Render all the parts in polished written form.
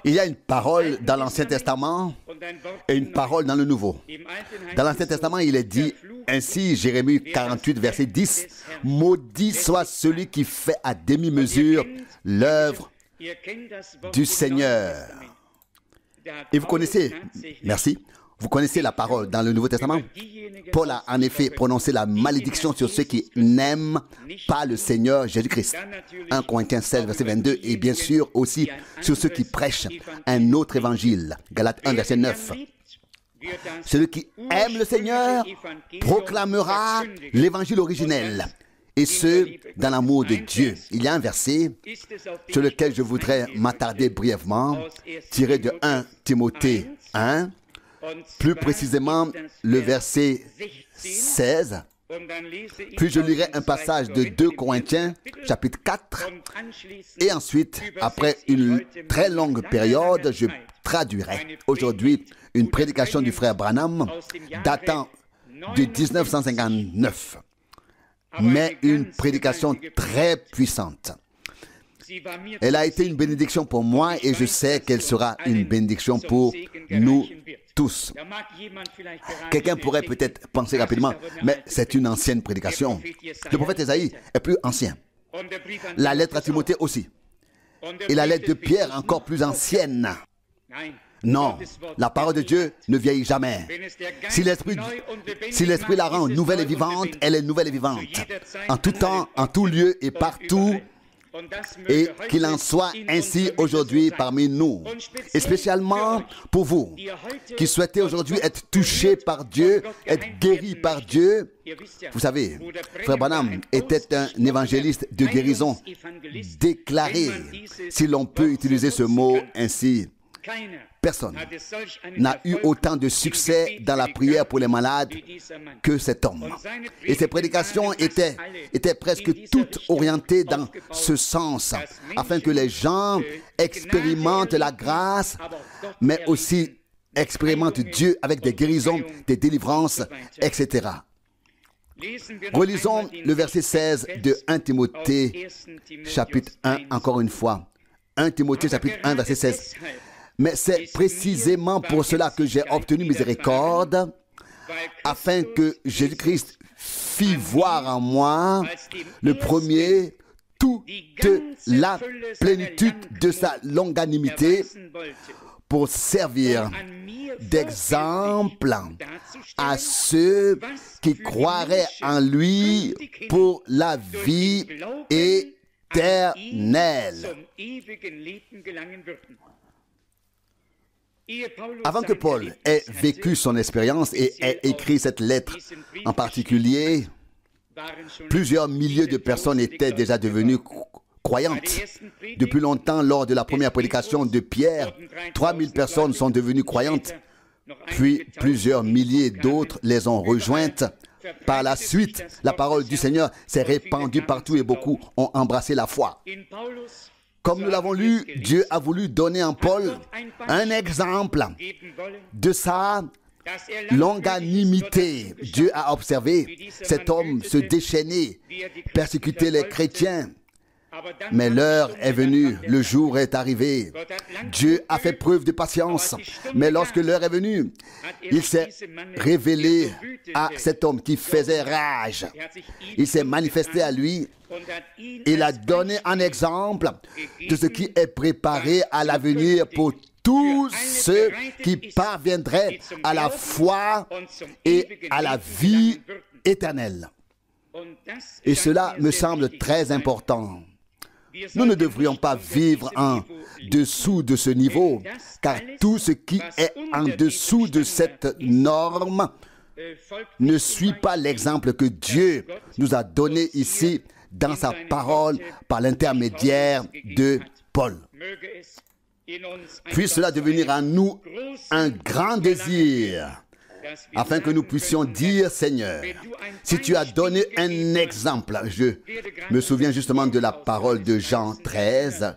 Il y a une parole dans l'Ancien Testament et une parole dans le Nouveau. Dans l'Ancien Testament, il est dit ainsi, Jérémie 48, verset 10, « Maudit soit celui qui fait à demi-mesure l'œuvre du Seigneur. » Et vous connaissez, merci, vous connaissez la parole dans le Nouveau Testament. Paul a en effet prononcé la malédiction sur ceux qui n'aiment pas le Seigneur Jésus-Christ. 1 Corinthiens 16, verset 22. Et bien sûr aussi sur ceux qui prêchent un autre évangile. Galates 1, verset 9. Celui qui aime le Seigneur proclamera l'évangile originel. Et ce, dans l'amour de Dieu. Il y a un verset sur lequel je voudrais m'attarder brièvement, tiré de 1 Timothée 1. Plus précisément, le verset 16. Puis je lirai un passage de 2 Corinthiens, chapitre 4. Et ensuite, après une très longue période, je traduirai aujourd'hui une prédication du frère Branham datant de 1959. Mais une prédication très puissante. Elle a été une bénédiction pour moi et je sais qu'elle sera une bénédiction pour nous tous. Quelqu'un pourrait peut-être penser rapidement, mais c'est une ancienne prédication. Le prophète Ésaïe est plus ancien. La lettre à Timothée aussi. Et la lettre de Pierre encore plus ancienne. Non, la parole de Dieu ne vieillit jamais. Si l'Esprit la rend nouvelle et vivante, elle est nouvelle et vivante. En tout temps, en tout lieu et partout. Et qu'il en soit ainsi aujourd'hui parmi nous. Et spécialement pour vous, qui souhaitez aujourd'hui être touchés par Dieu, être guéris par Dieu. Vous savez, frère Branham était un évangéliste de guérison déclaré, si l'on peut utiliser ce mot ainsi. Personne n'a eu autant de succès dans la prière pour les malades que cet homme. Et ses prédications étaient presque toutes orientées dans ce sens, afin que les gens expérimentent la grâce, mais aussi expérimentent Dieu avec des guérisons, des délivrances, etc. Relisons le verset 16 de 1 Timothée, chapitre 1, encore une fois. 1 Timothée, chapitre 1, verset 16. Mais c'est précisément pour cela que j'ai obtenu miséricorde, afin que Jésus-Christ fit voir en moi le premier toute la plénitude de sa longanimité pour servir d'exemple à ceux qui croiraient en lui pour la vie éternelle. Avant que Paul ait vécu son expérience et ait écrit cette lettre en particulier, plusieurs milliers de personnes étaient déjà devenues croyantes. Depuis longtemps, lors de la première prédication de Pierre, 3000 personnes sont devenues croyantes, puis plusieurs milliers d'autres les ont rejointes. Par la suite, la parole du Seigneur s'est répandue partout et beaucoup ont embrassé la foi. Comme nous l'avons lu, Dieu a voulu donner en Paul un exemple de sa longanimité. Dieu a observé cet homme se déchaîner, persécuter les chrétiens. Mais l'heure est venue, le jour est arrivé. Dieu a fait preuve de patience. Mais lorsque l'heure est venue, il s'est révélé à cet homme qui faisait rage. Il s'est manifesté à lui. Il a donné un exemple de ce qui est préparé à l'avenir pour tous ceux qui parviendraient à la foi et à la vie éternelle. Et cela me semble très important. Nous ne devrions pas vivre en dessous de ce niveau, car tout ce qui est en dessous de cette norme ne suit pas l'exemple que Dieu nous a donné ici dans sa parole par l'intermédiaire de Paul. Puisse cela devenir en nous un grand désir, afin que nous puissions dire, Seigneur, si tu as donné un exemple, je me souviens justement de la parole de Jean 13,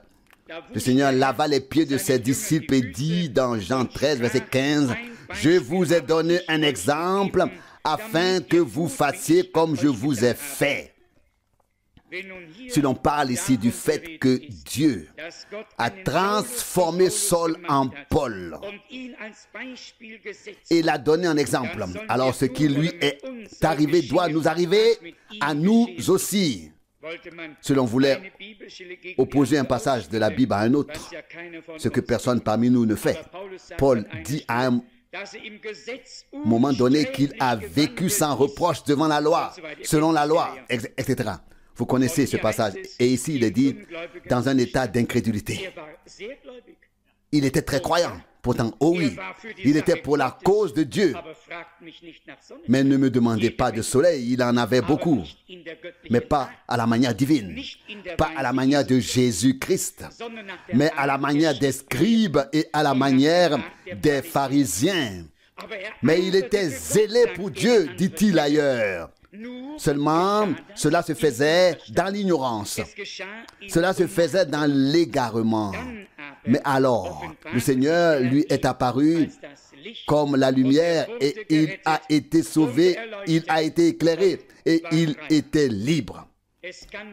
le Seigneur lava les pieds de ses disciples et dit dans Jean 13, verset 15, « Je vous ai donné un exemple afin que vous fassiez comme je vous ai fait. » Si l'on parle ici du fait que Dieu a transformé Saul en Paul et l'a donné en exemple, alors ce qui lui est arrivé doit nous arriver à nous aussi. Si l'on voulait opposer un passage de la Bible à un autre, ce que personne parmi nous ne fait, Paul dit à un moment donné qu'il a vécu sans reproche devant la loi, selon la loi, etc. Vous connaissez ce passage. Et ici, il est dit dans un état d'incrédulité. Il était très croyant. Pourtant, oh oui, il était pour la cause de Dieu. Mais ne me demandez pas de soleil, il en avait beaucoup. Mais pas à la manière divine. Pas à la manière de Jésus-Christ. Mais à la manière des scribes et à la manière des pharisiens. Mais il était zélé pour Dieu, dit-il ailleurs. Seulement, cela se faisait dans l'ignorance. Cela se faisait dans l'égarement. Mais alors, le Seigneur lui est apparu comme la lumière et il a été sauvé, il a été éclairé et il était libre.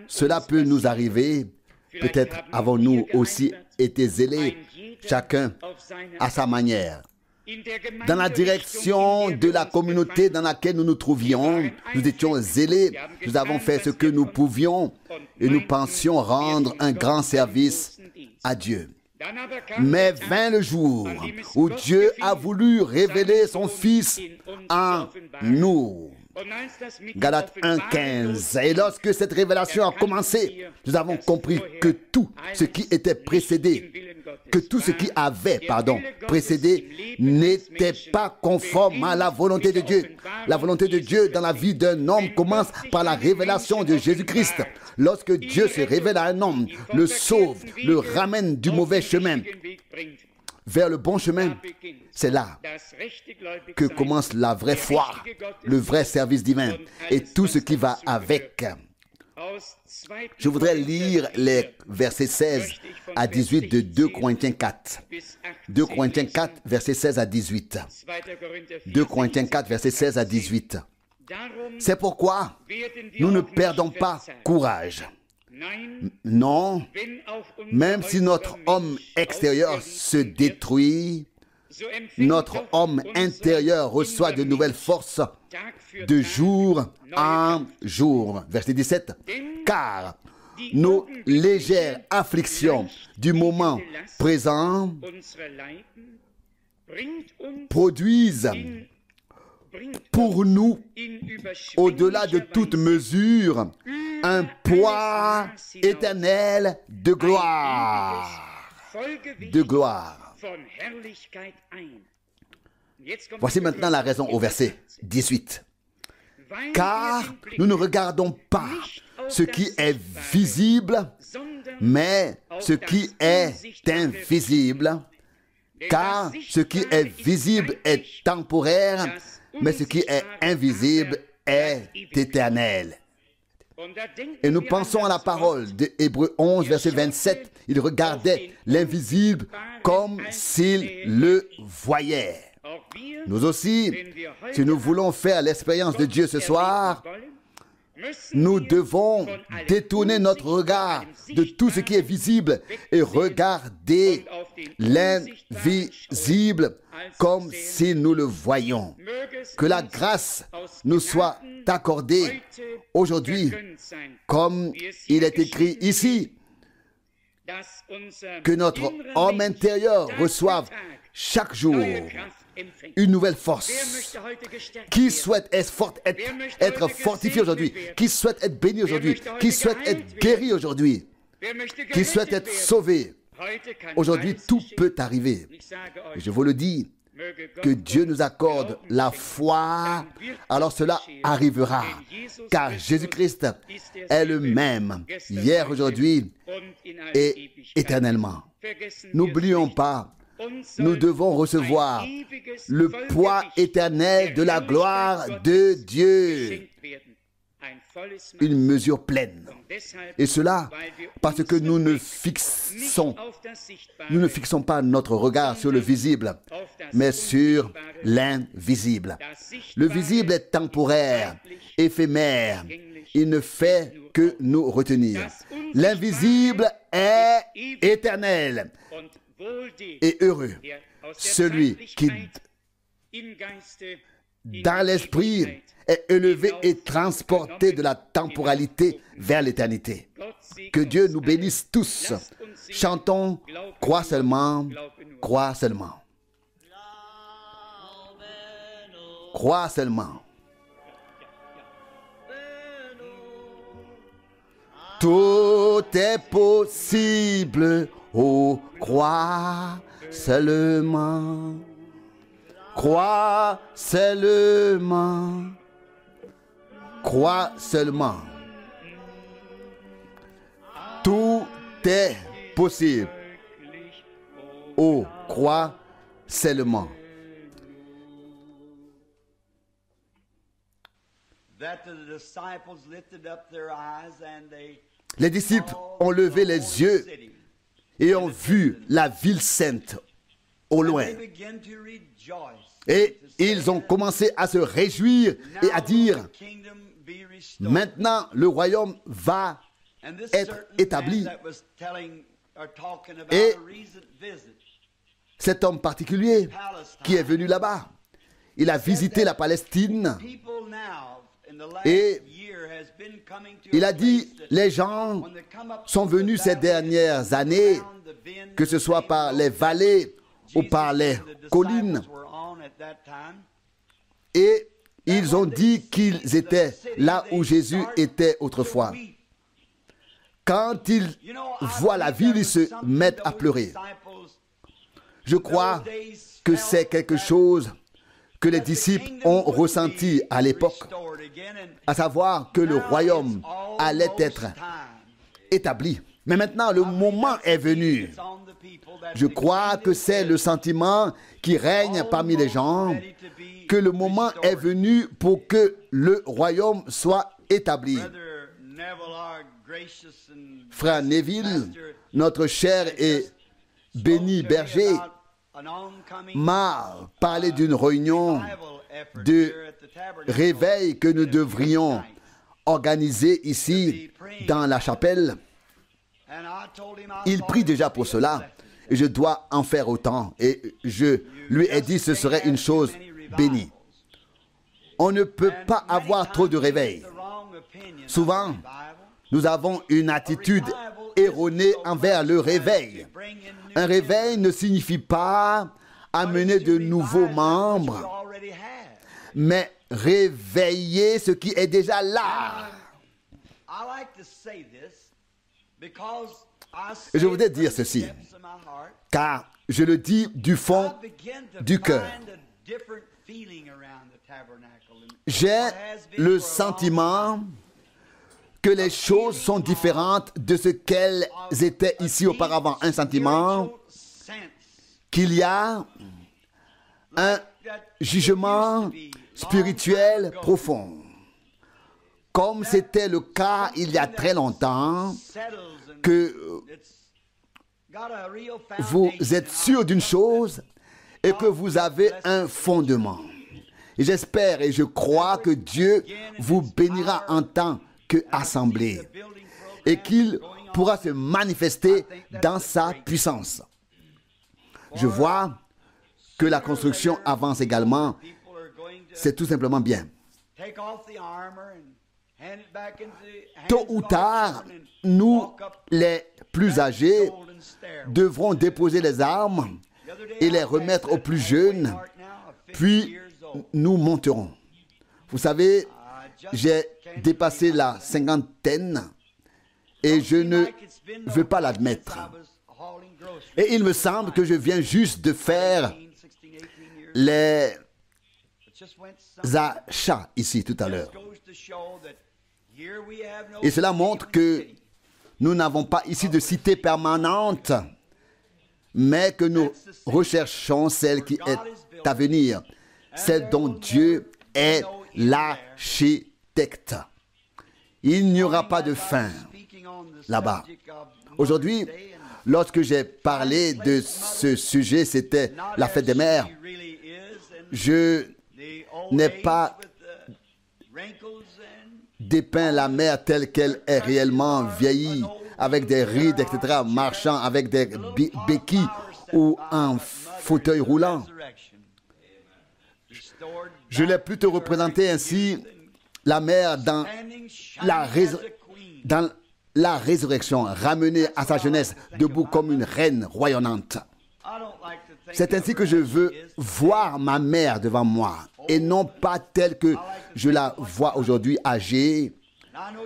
Cela peut nous arriver. Peut-être avons-nous aussi été zélés, chacun à sa manière. Dans la direction de la communauté dans laquelle nous nous trouvions, nous étions zélés, nous avons fait ce que nous pouvions et nous pensions rendre un grand service à Dieu. Mais vint le jour où Dieu a voulu révéler son Fils en nous. Galates 1,15. Et lorsque cette révélation a commencé, nous avons compris que tout ce qui était précédé, que tout ce qui avait, précédé n'était pas conforme à la volonté de Dieu. La volonté de Dieu dans la vie d'un homme commence par la révélation de Jésus-Christ. Lorsque Dieu se révèle à un homme, le sauve, le ramène du mauvais chemin vers le bon chemin, c'est là que commence la vraie foi, le vrai service divin et tout ce qui va avec. Je voudrais lire les versets 16 à 18 de 2 Corinthiens 4. 2 Corinthiens 4, versets 16 à 18. 2 Corinthiens 4, versets 16 à 18. C'est pourquoi nous ne perdons pas courage. Non, même si notre homme extérieur se détruit, notre homme intérieur reçoit de nouvelles forces de jour en jour. Verset 17. Car nos légères afflictions du moment présent produisent pour nous, au-delà de toute mesure, un poids éternel de gloire. De gloire. Voici maintenant la raison au verset 18. Car nous ne regardons pas ce qui est visible, mais ce qui est invisible. Car ce qui est visible est temporaire, mais ce qui est invisible est éternel. Et nous pensons à la parole de Hébreux 11, verset 27. Il regardait l'invisible comme s'il le voyait. Nous aussi, si nous voulons faire l'expérience de Dieu ce soir, nous devons détourner notre regard de tout ce qui est visible et regarder l'invisible comme si nous le voyions. Que la grâce nous soit accordée aujourd'hui, comme il est écrit ici, que notre homme intérieur reçoive chaque jour une nouvelle force. Qui souhaite être fortifié aujourd'hui? Qui souhaite être béni aujourd'hui? Qui souhaite être guéri aujourd'hui? Qui souhaite être sauvé? Aujourd'hui, tout peut arriver. Et je vous le dis, que Dieu nous accorde la foi, alors cela arrivera. Car Jésus-Christ est le même, hier, aujourd'hui et éternellement. N'oublions pas, nous devons recevoir le poids éternel de la gloire de Dieu. Une mesure pleine. Et cela parce que nous ne fixons pas notre regard sur le visible, mais sur l'invisible. Le visible est temporaire, éphémère. Il ne fait que nous retenir. L'invisible est éternel et heureux. Celui qui, dans l'esprit, est élevé et transporté de la temporalité vers l'éternité. Que Dieu nous bénisse tous. Chantons, crois seulement, crois seulement. Crois seulement. Tout est possible, oh, crois seulement. Crois seulement. Crois seulement. Tout est possible. Oh, crois seulement. Les disciples ont levé les yeux et ont vu la ville sainte au loin. Et ils ont commencé à se réjouir et à dire, maintenant le royaume va être établi. Et cet homme particulier qui est venu là-bas, il a visité la Palestine et il a dit, les gens sont venus ces dernières années, que ce soit par les vallées ou par les collines, et ils ont dit qu'ils étaient là où Jésus était autrefois. Quand ils voient la ville, ils se mettent à pleurer. Je crois que c'est quelque chose que les disciples ont ressenti à l'époque, à savoir que le royaume allait être établi. Mais maintenant, le moment est venu. Je crois que c'est le sentiment qui règne parmi les gens, que le moment est venu pour que le royaume soit établi. Frère Neville, notre cher et béni berger, m'a parlé d'une réunion de réveil que nous devrions organiser ici dans la chapelle. Il prie déjà pour cela et je dois en faire autant. Et je lui ai dit que ce serait une chose bénie. On ne peut pas avoir trop de réveil. Souvent, nous avons une attitude erronée envers le réveil. Un réveil ne signifie pas amener de nouveaux membres, mais réveiller ce qui est déjà là. Et je voudrais dire ceci, car je le dis du fond du cœur. J'ai le sentiment que les choses sont différentes de ce qu'elles étaient ici auparavant. Un sentiment qu'il y a un jugement spirituel profond. Comme c'était le cas il y a très longtemps, que vous êtes sûr d'une chose et que vous avez un fondement. Et j'espère et je crois que Dieu vous bénira en tant qu'assemblée et qu'il pourra se manifester dans sa puissance. Je vois que la construction avance également. C'est tout simplement bien. Tôt ou tard, nous, les plus âgés, devrons déposer les armes et les remettre aux plus jeunes, puis nous monterons. Vous savez, j'ai dépassé la cinquantaine et je ne veux pas l'admettre. Et il me semble que je viens juste de faire les achats ici tout à l'heure. Et cela montre que nous n'avons pas ici de cité permanente, mais que nous recherchons celle qui est à venir, celle dont Dieu est l'architecte. Il n'y aura pas de fin là-bas. Aujourd'hui, lorsque j'ai parlé de ce sujet, c'était la fête des mères. Je n'ai pas dépeint la mère telle qu'elle est réellement vieillie, avec des rides, etc., marchant avec des béquilles ou un fauteuil roulant. Je l'ai plutôt représenté ainsi, la mère dans la résurrection, ramenée à sa jeunesse, debout comme une reine royonnante. C'est ainsi que je veux voir ma mère devant moi, et non pas telle que je la vois aujourd'hui âgée.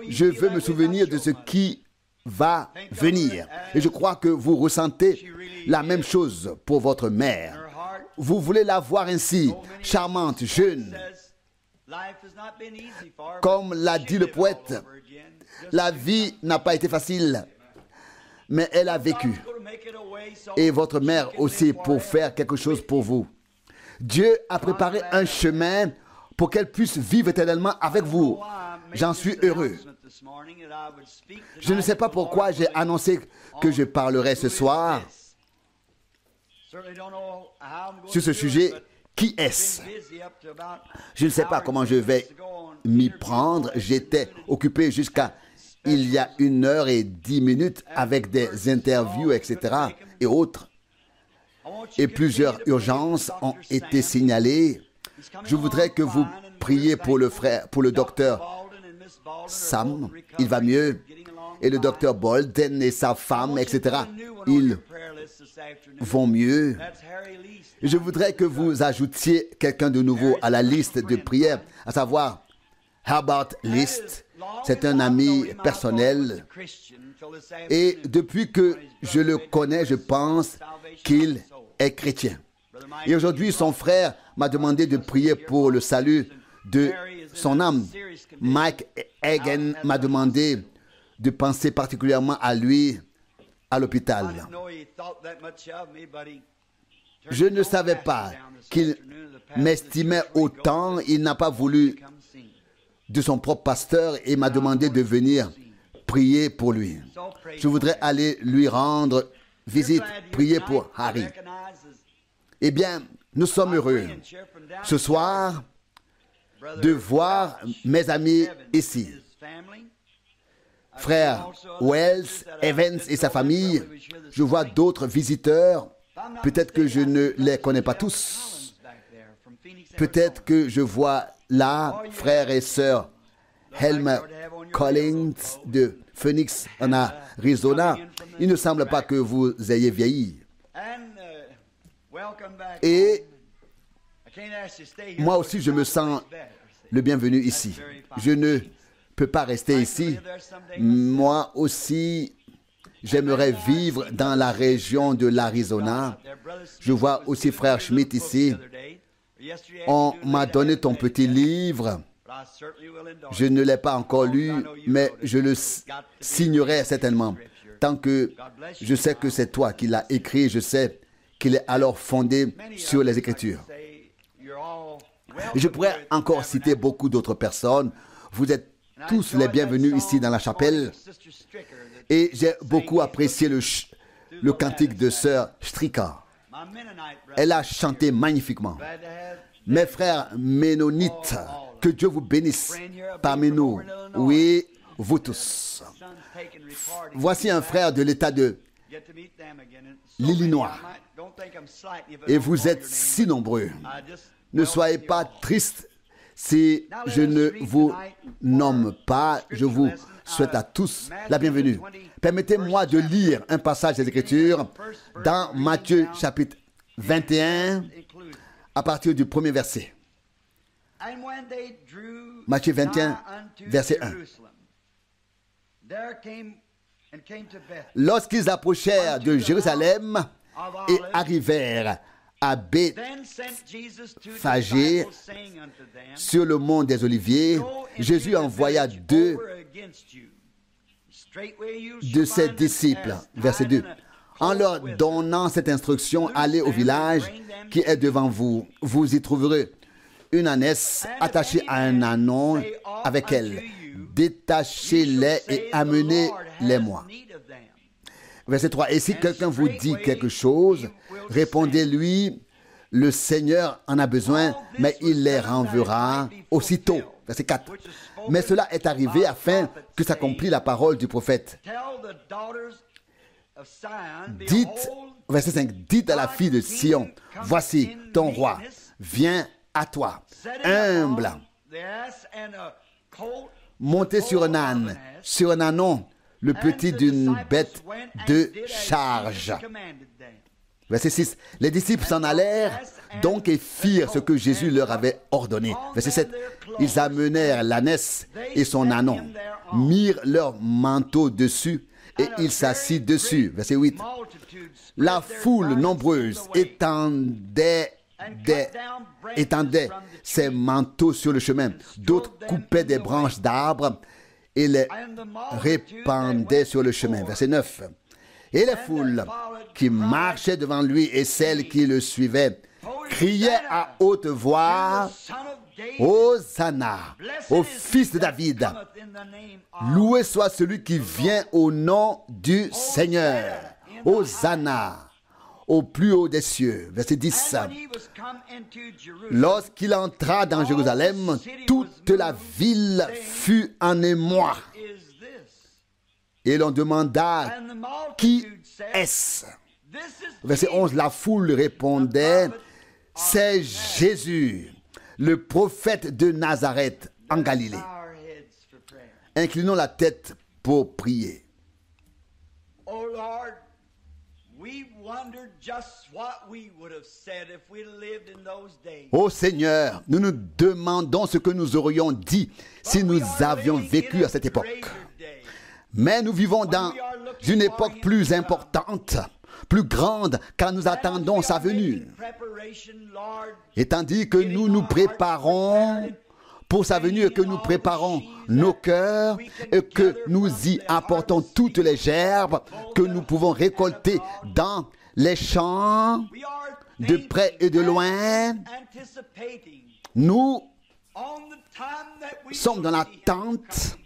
Je veux me souvenir de ce qui va venir. Et je crois que vous ressentez la même chose pour votre mère. Vous voulez la voir ainsi, charmante, jeune. Comme l'a dit le poète, la vie n'a pas été facile, mais elle a vécu. Et votre mère aussi pour faire quelque chose pour vous. Dieu a préparé un chemin pour qu'elle puisse vivre éternellement avec vous. J'en suis heureux. Je ne sais pas pourquoi j'ai annoncé que je parlerai ce soir sur ce sujet. Qui est-ce? Je ne sais pas comment je vais m'y prendre. J'étais occupé jusqu'à il y a 1h10 avec des interviews, etc. et autres. Et plusieurs urgences ont été signalées. Je voudrais que vous priez pour le frère, pour le docteur Sam. Il va mieux. Et le docteur Bolden et sa femme, etc. Ils vont mieux. Je voudrais que vous ajoutiez quelqu'un de nouveau à la liste de prières, à savoir Herbert List. C'est un ami personnel. Et depuis que je le connais, je pense qu'il est chrétien. Et aujourd'hui, son frère m'a demandé de prier pour le salut de son âme. Mike Hagen m'a demandé de penser particulièrement à lui à l'hôpital. Je ne savais pas qu'il m'estimait autant. Il n'a pas voulu de son propre pasteur et m'a demandé de venir prier pour lui. Je voudrais aller lui rendre visite, prier pour Harry. Eh bien, nous sommes heureux ce soir de voir mes amis ici. Frère Wells, Evans et sa famille. Je vois d'autres visiteurs. Peut-être que je ne les connais pas tous. Peut-être que je vois là, frères et sœurs, Helmer Collins de Phoenix en Arizona. Il ne semble pas que vous ayez vieilli. Et moi aussi, je me sens le bienvenu ici. Je ne peux pas rester ici. Moi aussi, j'aimerais vivre dans la région de l'Arizona. Je vois aussi frère Schmidt ici. On m'a donné ton petit livre. Je ne l'ai pas encore lu, mais je le signerai certainement. Tant que je sais que c'est toi qui l'as écrit, je sais qu'il est alors fondé sur les Écritures. Je pourrais encore citer beaucoup d'autres personnes. Vous êtes tous les bienvenus ici dans la chapelle. Et j'ai beaucoup apprécié le cantique de sœur Stricker, Elle a chanté magnifiquement. Mes frères ménonites, que Dieu vous bénisse parmi nous. Oui, vous tous. Voici un frère de l'État de l'Illinois. Et vous êtes si nombreux. Ne soyez pas tristes si je ne vous nomme pas. Je vous souhaite à tous la bienvenue. Permettez-moi de lire un passage des Écritures dans Matthieu chapitre 21 à partir du premier verset. Matthieu 21, verset 1. Lorsqu'ils approchèrent de Jérusalem et arrivèrent à Bethphagée, sur le mont des Oliviers, Jésus envoya deux de ses disciples, verset 2, en leur donnant cette instruction: allez au village qui est devant vous. Vous y trouverez une ânesse attachée à un ânon avec elle. Détachez-les et amenez-les-moi. Verset 3. Et si quelqu'un vous dit quelque chose, répondez-lui: le Seigneur en a besoin, mais il les renverra aussitôt. Verset 4. Mais cela est arrivé afin que s'accomplisse la parole du prophète. Dites, verset 5, dites à la fille de Sion: voici ton roi, viens à toi, humble, montez sur un âne, sur un ânon, le petit d'une bête de charge. Verset 6. Les disciples s'en allèrent donc et firent ce que Jésus leur avait ordonné. Verset 7. Ils amenèrent l'ânesse et son ânon, mirent leur manteau dessus et ils s'assit dessus. Verset 8. La foule nombreuse étendait ses manteaux sur le chemin. D'autres coupaient des branches d'arbres et les répandaient sur le chemin. Verset 9. Et les foules qui marchaient devant lui et celles qui le suivaient criaient à haute voix: Hosanna au fils de David. Loué soit celui qui vient au nom du Seigneur. Hosanna au plus haut des cieux. Verset 10. Lorsqu'il entra dans Jérusalem, toute la ville fut en émoi. Et l'on demanda: qui est-ce? Verset 11. La foule répondait: c'est Jésus, le prophète de Nazareth en Galilée. Inclinons la tête pour prier. Ô Seigneur, nous nous demandons ce que nous aurions dit si nous avions vécu à cette époque. Mais nous vivons dans une époque plus importante, plus grande, car nous attendons sa venue. Et tandis que nous nous préparons pour sa venue et que nous préparons nos cœurs et que nous y apportons toutes les gerbes que nous pouvons récolter dans les champs, de près et de loin, nous sommes dans l'attente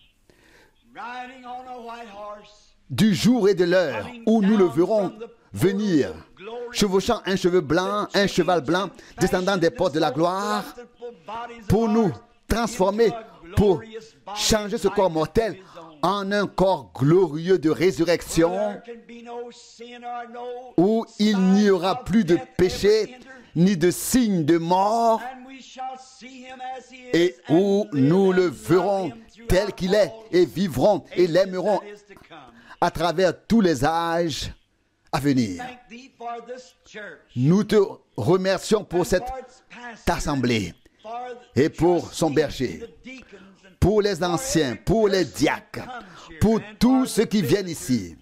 du jour et de l'heure où nous le verrons venir, chevauchant un cheval blanc, descendant des portes de la gloire, pour nous transformer, pour changer ce corps mortel en un corps glorieux de résurrection, où il n'y aura plus de péché, ni de signe de mort, et où nous le verrons tel qu'il est, et vivrons et l'aimerons à travers tous les âges à venir. Nous te remercions pour cette assemblée et pour son berger, pour les anciens, pour les diacres, pour tous ceux qui viennent ici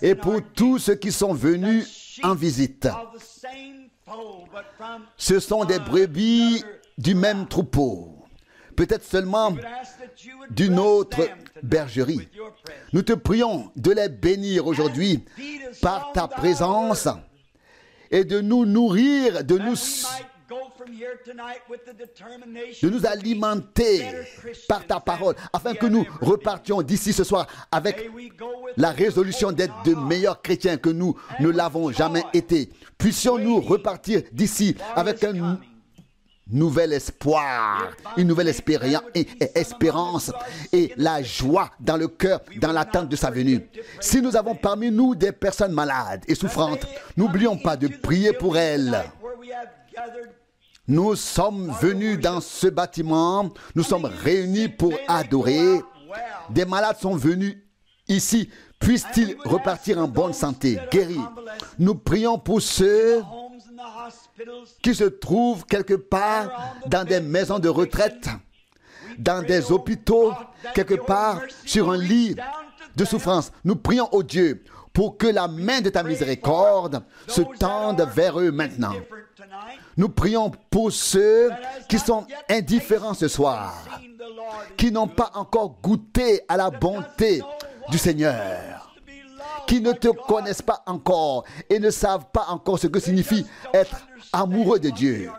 et pour tous ceux qui sont venus en visite. Ce sont des brebis du même troupeau, peut-être seulement d'une autre bergerie. Nous te prions de les bénir aujourd'hui par ta présence et de nous nourrir, de nous de nous alimenter par ta parole, afin que nous repartions d'ici ce soir avec la résolution d'être de meilleurs chrétiens que nous ne l'avons jamais été. Puissions-nous repartir d'ici avec un nouvel espoir, une nouvelle espérance et la joie dans le cœur, dans l'attente de sa venue. Si nous avons parmi nous des personnes malades et souffrantes, n'oublions pas de prier pour elles. Nous sommes venus dans ce bâtiment, nous sommes réunis pour adorer. Des malades sont venus ici, puissent-ils repartir en bonne santé, guéris. Nous prions pour ceux qui se trouvent quelque part dans des maisons de retraite, dans des hôpitaux, quelque part sur un lit de souffrance. Nous prions au Dieu pour que la main de ta miséricorde se tende vers eux maintenant. Nous prions pour ceux qui sont indifférents ce soir, qui n'ont pas encore goûté à la bonté du Seigneur, qui ne te connaissent pas encore et ne savent pas encore ce que signifie être amoureux de Dieu.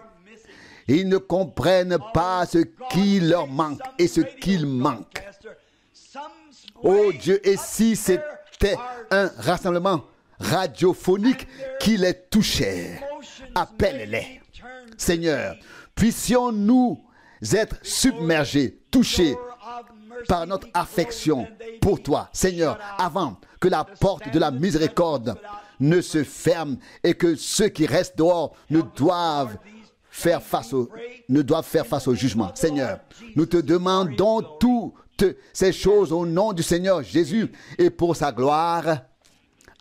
Ils ne comprennent pas ce qui leur manque et ce qu'il manque. Oh Dieu, et si c'était un rassemblement radiophonique qui les touchait, appelle-les. Seigneur, puissions-nous être submergés, touchés par notre affection pour toi, Seigneur, avant que la porte de la miséricorde ne se ferme et que ceux qui restent dehors ne doivent faire face au jugement. Seigneur, nous te demandons toutes ces choses au nom du Seigneur Jésus et pour sa gloire.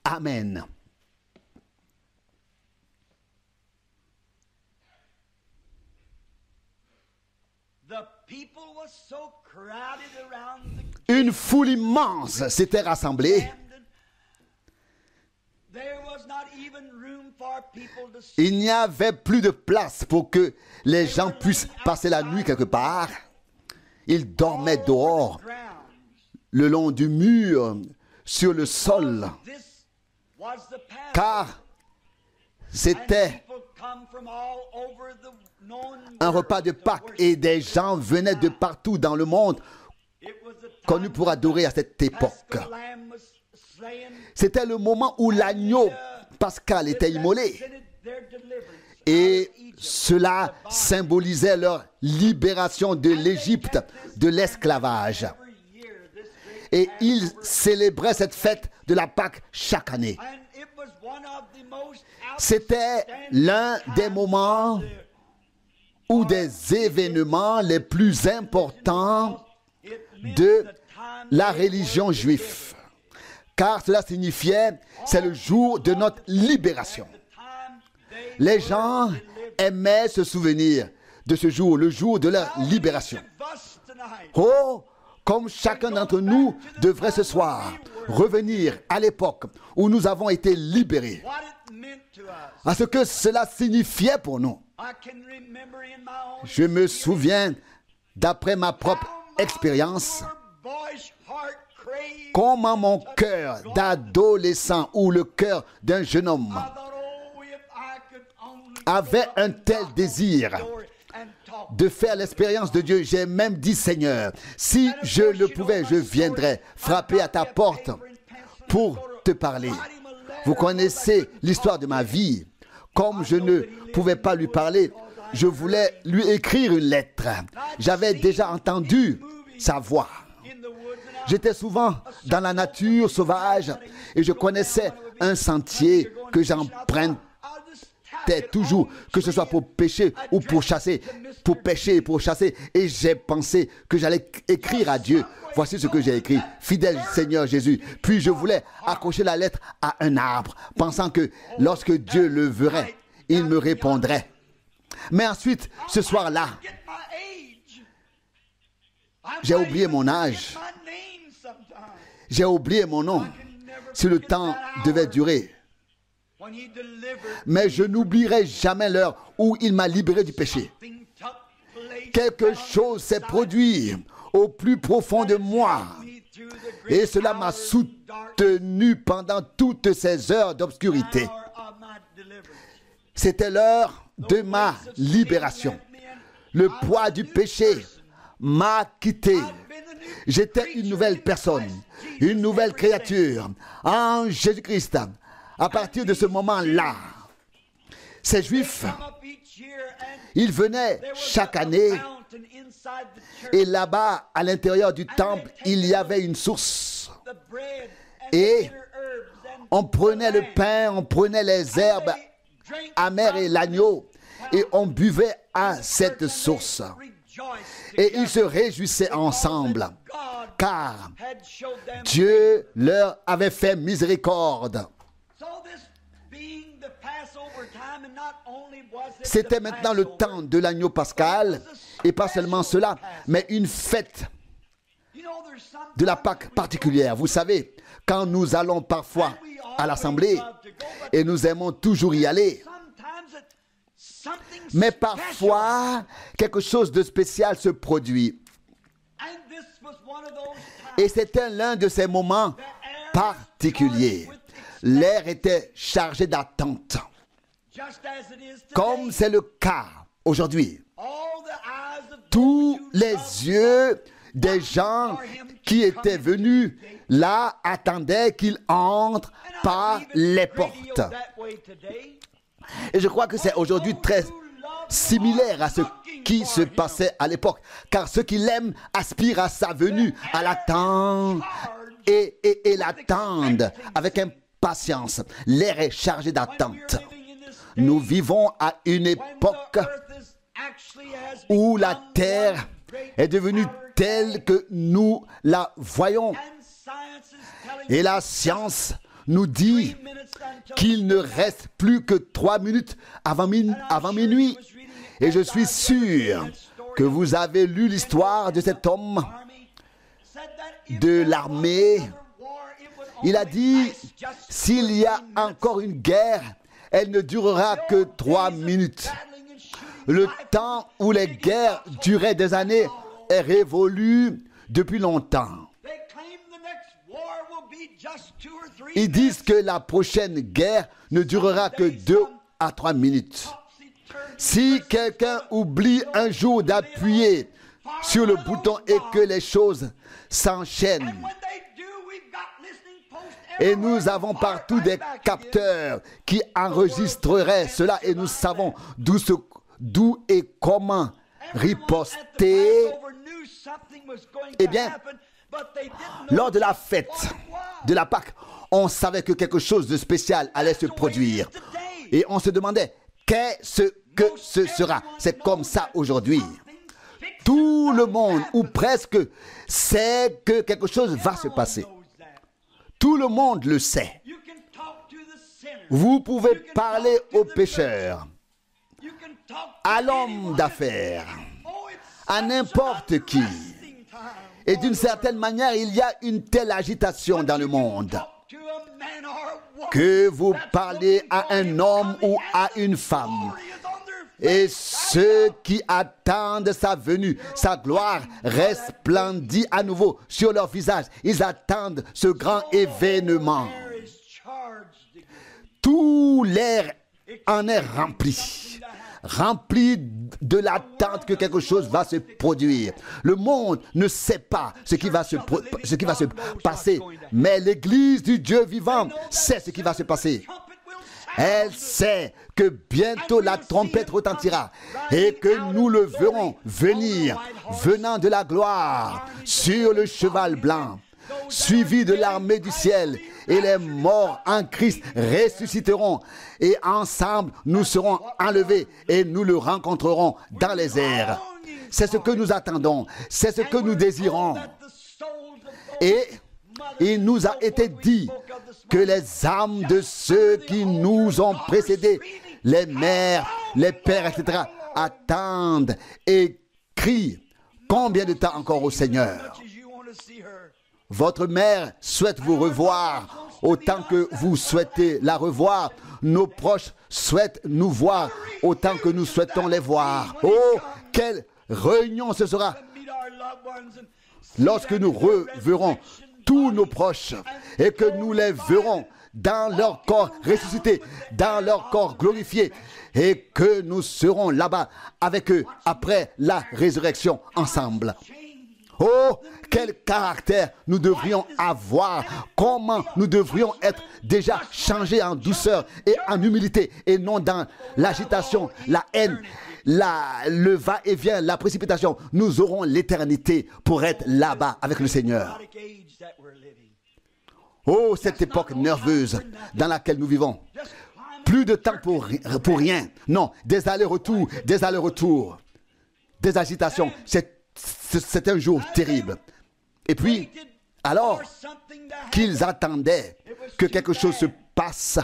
Amen. Une foule immense s'était rassemblée. Il n'y avait plus de place pour que les gens puissent passer la nuit quelque part. Ils dormaient dehors, le long du mur, sur le sol, car c'était un repas de Pâques et des gens venaient de partout dans le monde connus pour adorer à cette époque. C'était le moment où l'agneau pascal était immolé et cela symbolisait leur libération de l'Égypte, de l'esclavage. Et ils célébraient cette fête de la Pâque chaque année. C'était l'un des moments ou des événements les plus importants de la religion juive. Car cela signifiait, c'est le jour de notre libération. Les gens aimaient se souvenir de ce jour, le jour de leur libération. Oh, comme chacun d'entre nous devrait ce soir revenir à l'époque où nous avons été libérés, à ce que cela signifiait pour nous. Je me souviens, d'après ma propre expérience, comment mon cœur d'adolescent ou le cœur d'un jeune homme avait un tel désir de faire l'expérience de Dieu. J'ai même dit, Seigneur, si je le pouvais, je viendrais frapper à ta porte pour te parler. Vous connaissez l'histoire de ma vie. Comme je ne pouvais pas lui parler, je voulais lui écrire une lettre. J'avais déjà entendu sa voix. J'étais souvent dans la nature sauvage et je connaissais un sentier que j'empruntais toujours, que ce soit pour pêcher ou pour chasser, pour pêcher et pour chasser. Et j'ai pensé que j'allais écrire à Dieu. Voici ce que j'ai écrit. Fidèle Seigneur Jésus. Puis je voulais accrocher la lettre à un arbre, pensant que lorsque Dieu le verrait, il me répondrait. Mais ensuite, ce soir-là, j'ai oublié mon âge. J'ai oublié mon nom. Si le temps devait durer. Mais je n'oublierai jamais l'heure où il m'a libéré du péché. Quelque chose s'est produit au plus profond de moi. Et cela m'a soutenu pendant toutes ces heures d'obscurité. C'était l'heure de ma libération. Le poids du péché m'a quitté. J'étais une nouvelle personne, une nouvelle créature en Jésus-Christ. À partir de ce moment-là, ces Juifs, ils venaient chaque année et là-bas, à l'intérieur du temple, il y avait une source. Et on prenait le pain, on prenait les herbes amères et l'agneau et on buvait à cette source. Et ils se réjouissaient ensemble, car Dieu leur avait fait miséricorde. C'était maintenant le temps de l'agneau pascal, et pas seulement cela, mais une fête de la Pâque particulière. Vous savez, quand nous allons parfois à l'assemblée, et nous aimons toujours y aller, mais parfois, quelque chose de spécial se produit. Et c'était l'un de ces moments particuliers. L'air était chargé d'attente. Comme c'est le cas aujourd'hui. Tous les yeux des gens qui étaient venus là attendaient qu'il entre par les portes. Et je crois que c'est aujourd'hui très similaire à ce qui se passait à l'époque. Car ceux qui l'aiment aspirent à sa venue, à l'attendre et l'attendent avec impatience. L'air est chargé d'attente. Nous vivons à une époque où la terre est devenue telle que nous la voyons. Et la science nous dit qu'il ne reste plus que 3 minutes avant minuit. Et je suis sûr que vous avez lu l'histoire de cet homme de l'armée. Il a dit, s'il y a encore une guerre, elle ne durera que 3 minutes. Le temps où les guerres duraient des années est révolu depuis longtemps. Ils disent que la prochaine guerre ne durera que 2 à 3 minutes. Si quelqu'un oublie un jour d'appuyer sur le bouton et que les choses s'enchaînent, et nous avons partout des capteurs qui enregistreraient cela et nous savons d'où et comment riposter. Eh bien, lors de la fête de la Pâque, on savait que quelque chose de spécial allait se produire. Et on se demandait, qu'est-ce que ce sera? C'est comme ça aujourd'hui. Tout le monde, ou presque, sait que quelque chose va se passer. Tout le monde le sait. Vous pouvez parler aux pécheurs, à l'homme d'affaires, à n'importe qui. Et d'une certaine manière, il y a une telle agitation dans le monde. Que vous parlez à un homme ou à une femme. Et ceux qui attendent sa venue, sa gloire resplendit à nouveau sur leur visage. Ils attendent ce grand événement. Tout l'air en est rempli. Rempli de l'attente que quelque chose va se produire. Le monde ne sait pas ce qui va se passer, mais l'Église du Dieu vivant sait ce qui va se passer. Elle sait que bientôt la trompette retentira et que nous le verrons venir, venant de la gloire, sur le cheval blanc, suivi de l'armée du ciel, et les morts en Christ ressusciteront, et ensemble nous serons enlevés et nous le rencontrerons dans les airs. C'est ce que nous attendons, c'est ce que nous désirons. Et il nous a été dit que les âmes de ceux qui nous ont précédés, les mères, les pères, etc., attendent et crient. Combien de temps encore au Seigneur? Votre mère souhaite vous revoir autant que vous souhaitez la revoir. Nos proches souhaitent nous voir autant que nous souhaitons les voir. Oh, quelle réunion ce sera lorsque nous reverrons tous nos proches et que nous les verrons dans leur corps ressuscité, dans leur corps glorifié, et que nous serons là-bas avec eux après la résurrection ensemble. Oh, quel caractère nous devrions avoir, comment nous devrions être déjà changés en douceur et en humilité et non dans l'agitation, la haine, le va-et-vient, la précipitation. Nous aurons l'éternité pour être là-bas avec le Seigneur. Oh, cette époque nerveuse dans laquelle nous vivons. Plus de temps pour rien. Non, des allers-retours, des agitations. C'est un jour terrible. Et puis, alors qu'ils attendaient que quelque chose se passe,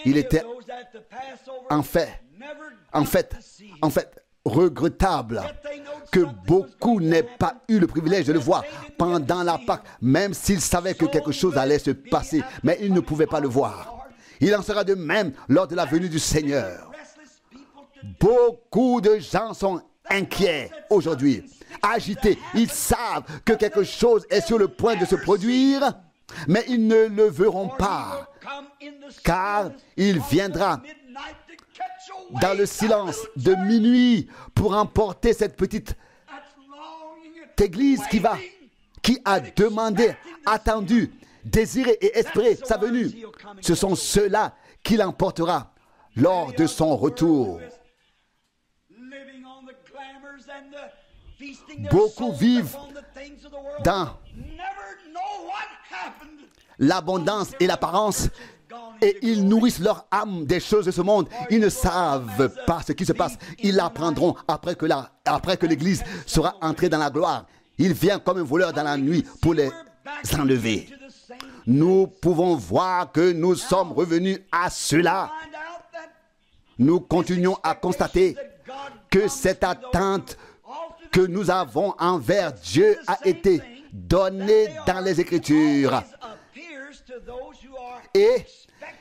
il était en fait regrettable que beaucoup n'aient pas eu le privilège de le voir pendant la Pâque, même s'ils savaient que quelque chose allait se passer, mais ils ne pouvaient pas le voir. Il en sera de même lors de la venue du Seigneur. Beaucoup de gens sont inquiets aujourd'hui, agités. Ils savent que quelque chose est sur le point de se produire, mais ils ne le verront pas, car il viendra dans le silence de minuit pour emporter cette petite église qui a demandé, attendu, désiré et espéré sa venue. Ce sont ceux-là qu'il emportera lors de son retour. Beaucoup vivent dans l'abondance et l'apparence et ils nourrissent leur âme des choses de ce monde. Ils ne savent pas ce qui se passe. Ils l'apprendront après que l'Église sera entrée dans la gloire. Il vient comme un voleur dans la nuit pour les enlever. Nous pouvons voir que nous sommes revenus à cela. Nous continuons à constater que cette attente que nous avons envers Dieu a été donnée dans les Écritures. Et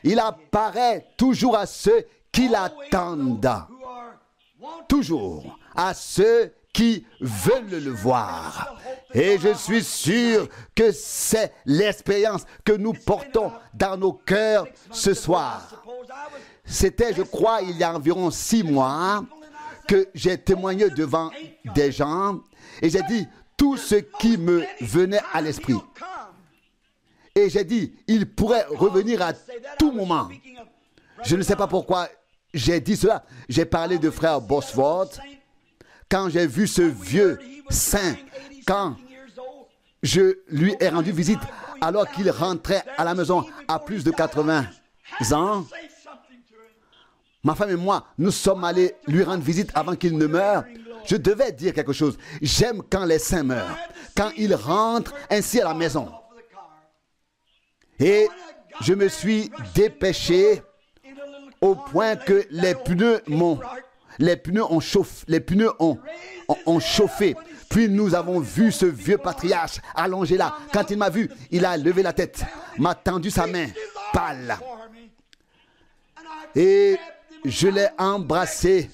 il apparaît toujours à ceux qui l'attendent. Toujours à ceux qui veulent le voir. Et je suis sûr que c'est l'expérience que nous portons dans nos cœurs ce soir. C'était, je crois, il y a environ 6 mois que j'ai témoigné devant des gens et j'ai dit tout ce qui me venait à l'esprit. Et j'ai dit, il pourrait revenir à tout moment. Je ne sais pas pourquoi j'ai dit cela. J'ai parlé de frère Bosworth. Quand j'ai vu ce vieux saint, quand je lui ai rendu visite, alors qu'il rentrait à la maison à plus de 80 ans, ma femme et moi, nous sommes allés lui rendre visite avant qu'il ne meure. Je devais dire quelque chose. J'aime quand les saints meurent, quand ils rentrent ainsi à la maison. Et je me suis dépêché au point que les pneus ont chauffé. Puis nous avons vu ce vieux patriarche allongé là. Quand il m'a vu, il a levé la tête, m'a tendu sa main, pâle. Et je l'ai embrassé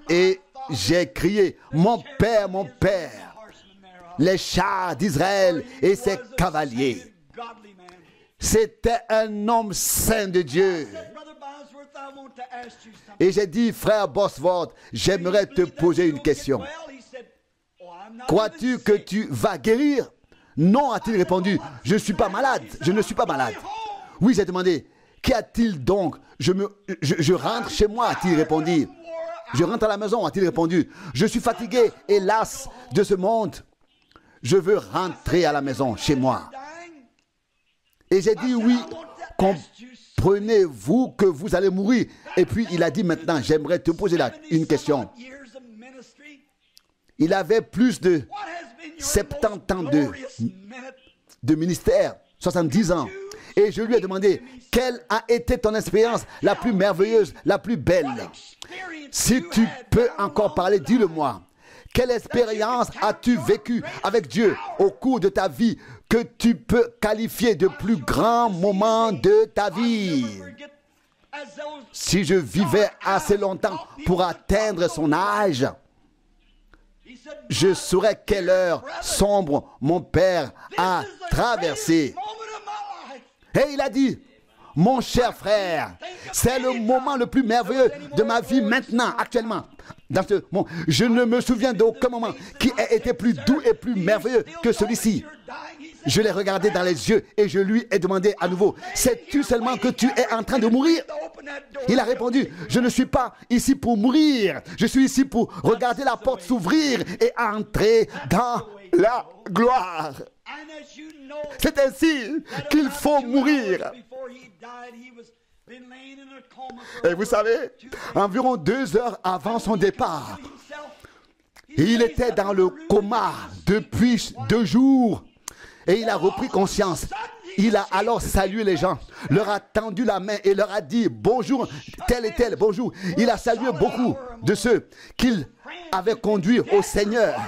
et j'ai crié, mon Père, les chars d'Israël et ses cavaliers. C'était un homme saint de Dieu. Et j'ai dit, frère Bosworth, j'aimerais te poser une question. Crois-tu que tu vas guérir? Non, a-t-il répondu. Je ne suis pas malade. Je ne suis pas malade. Oui, j'ai demandé, qu'y a-t-il donc? Je rentre chez moi, a-t-il répondu. Je rentre à la maison, a-t-il répondu. Je suis fatigué, hélas, de ce monde. Je veux rentrer à la maison, chez moi. Et j'ai dit, oui, comprenez-vous que vous allez mourir? Et puis il a dit, maintenant, j'aimerais te poser une question. Il avait plus de 70 ans de ministère, 70 ans. Et je lui ai demandé, quelle a été ton expérience la plus merveilleuse, la plus belle? Si tu peux encore parler, dis-le-moi. Quelle expérience as-tu vécue avec Dieu au cours de ta vie que tu peux qualifier de plus grand moment de ta vie? Si je vivais assez longtemps pour atteindre son âge, je saurais quelle heure sombre mon père a traversée. Et il a dit, mon cher frère, c'est le moment le plus merveilleux de ma vie maintenant, actuellement. Dans ce moment, je ne me souviens d'aucun moment qui ait été plus doux et plus merveilleux que celui-ci. Je l'ai regardé dans les yeux et je lui ai demandé à nouveau, sais-tu seulement que tu es en train de mourir? Il a répondu, je ne suis pas ici pour mourir, je suis ici pour regarder la porte s'ouvrir et entrer dans la gloire. C'est ainsi qu'il faut mourir. Et vous savez, environ 2 heures avant son départ, il était dans le coma depuis 2 jours. Et il a repris conscience. Il a alors salué les gens, leur a tendu la main et leur a dit bonjour, tel et tel, bonjour. Il a salué beaucoup de ceux qu'il avait conduits au Seigneur.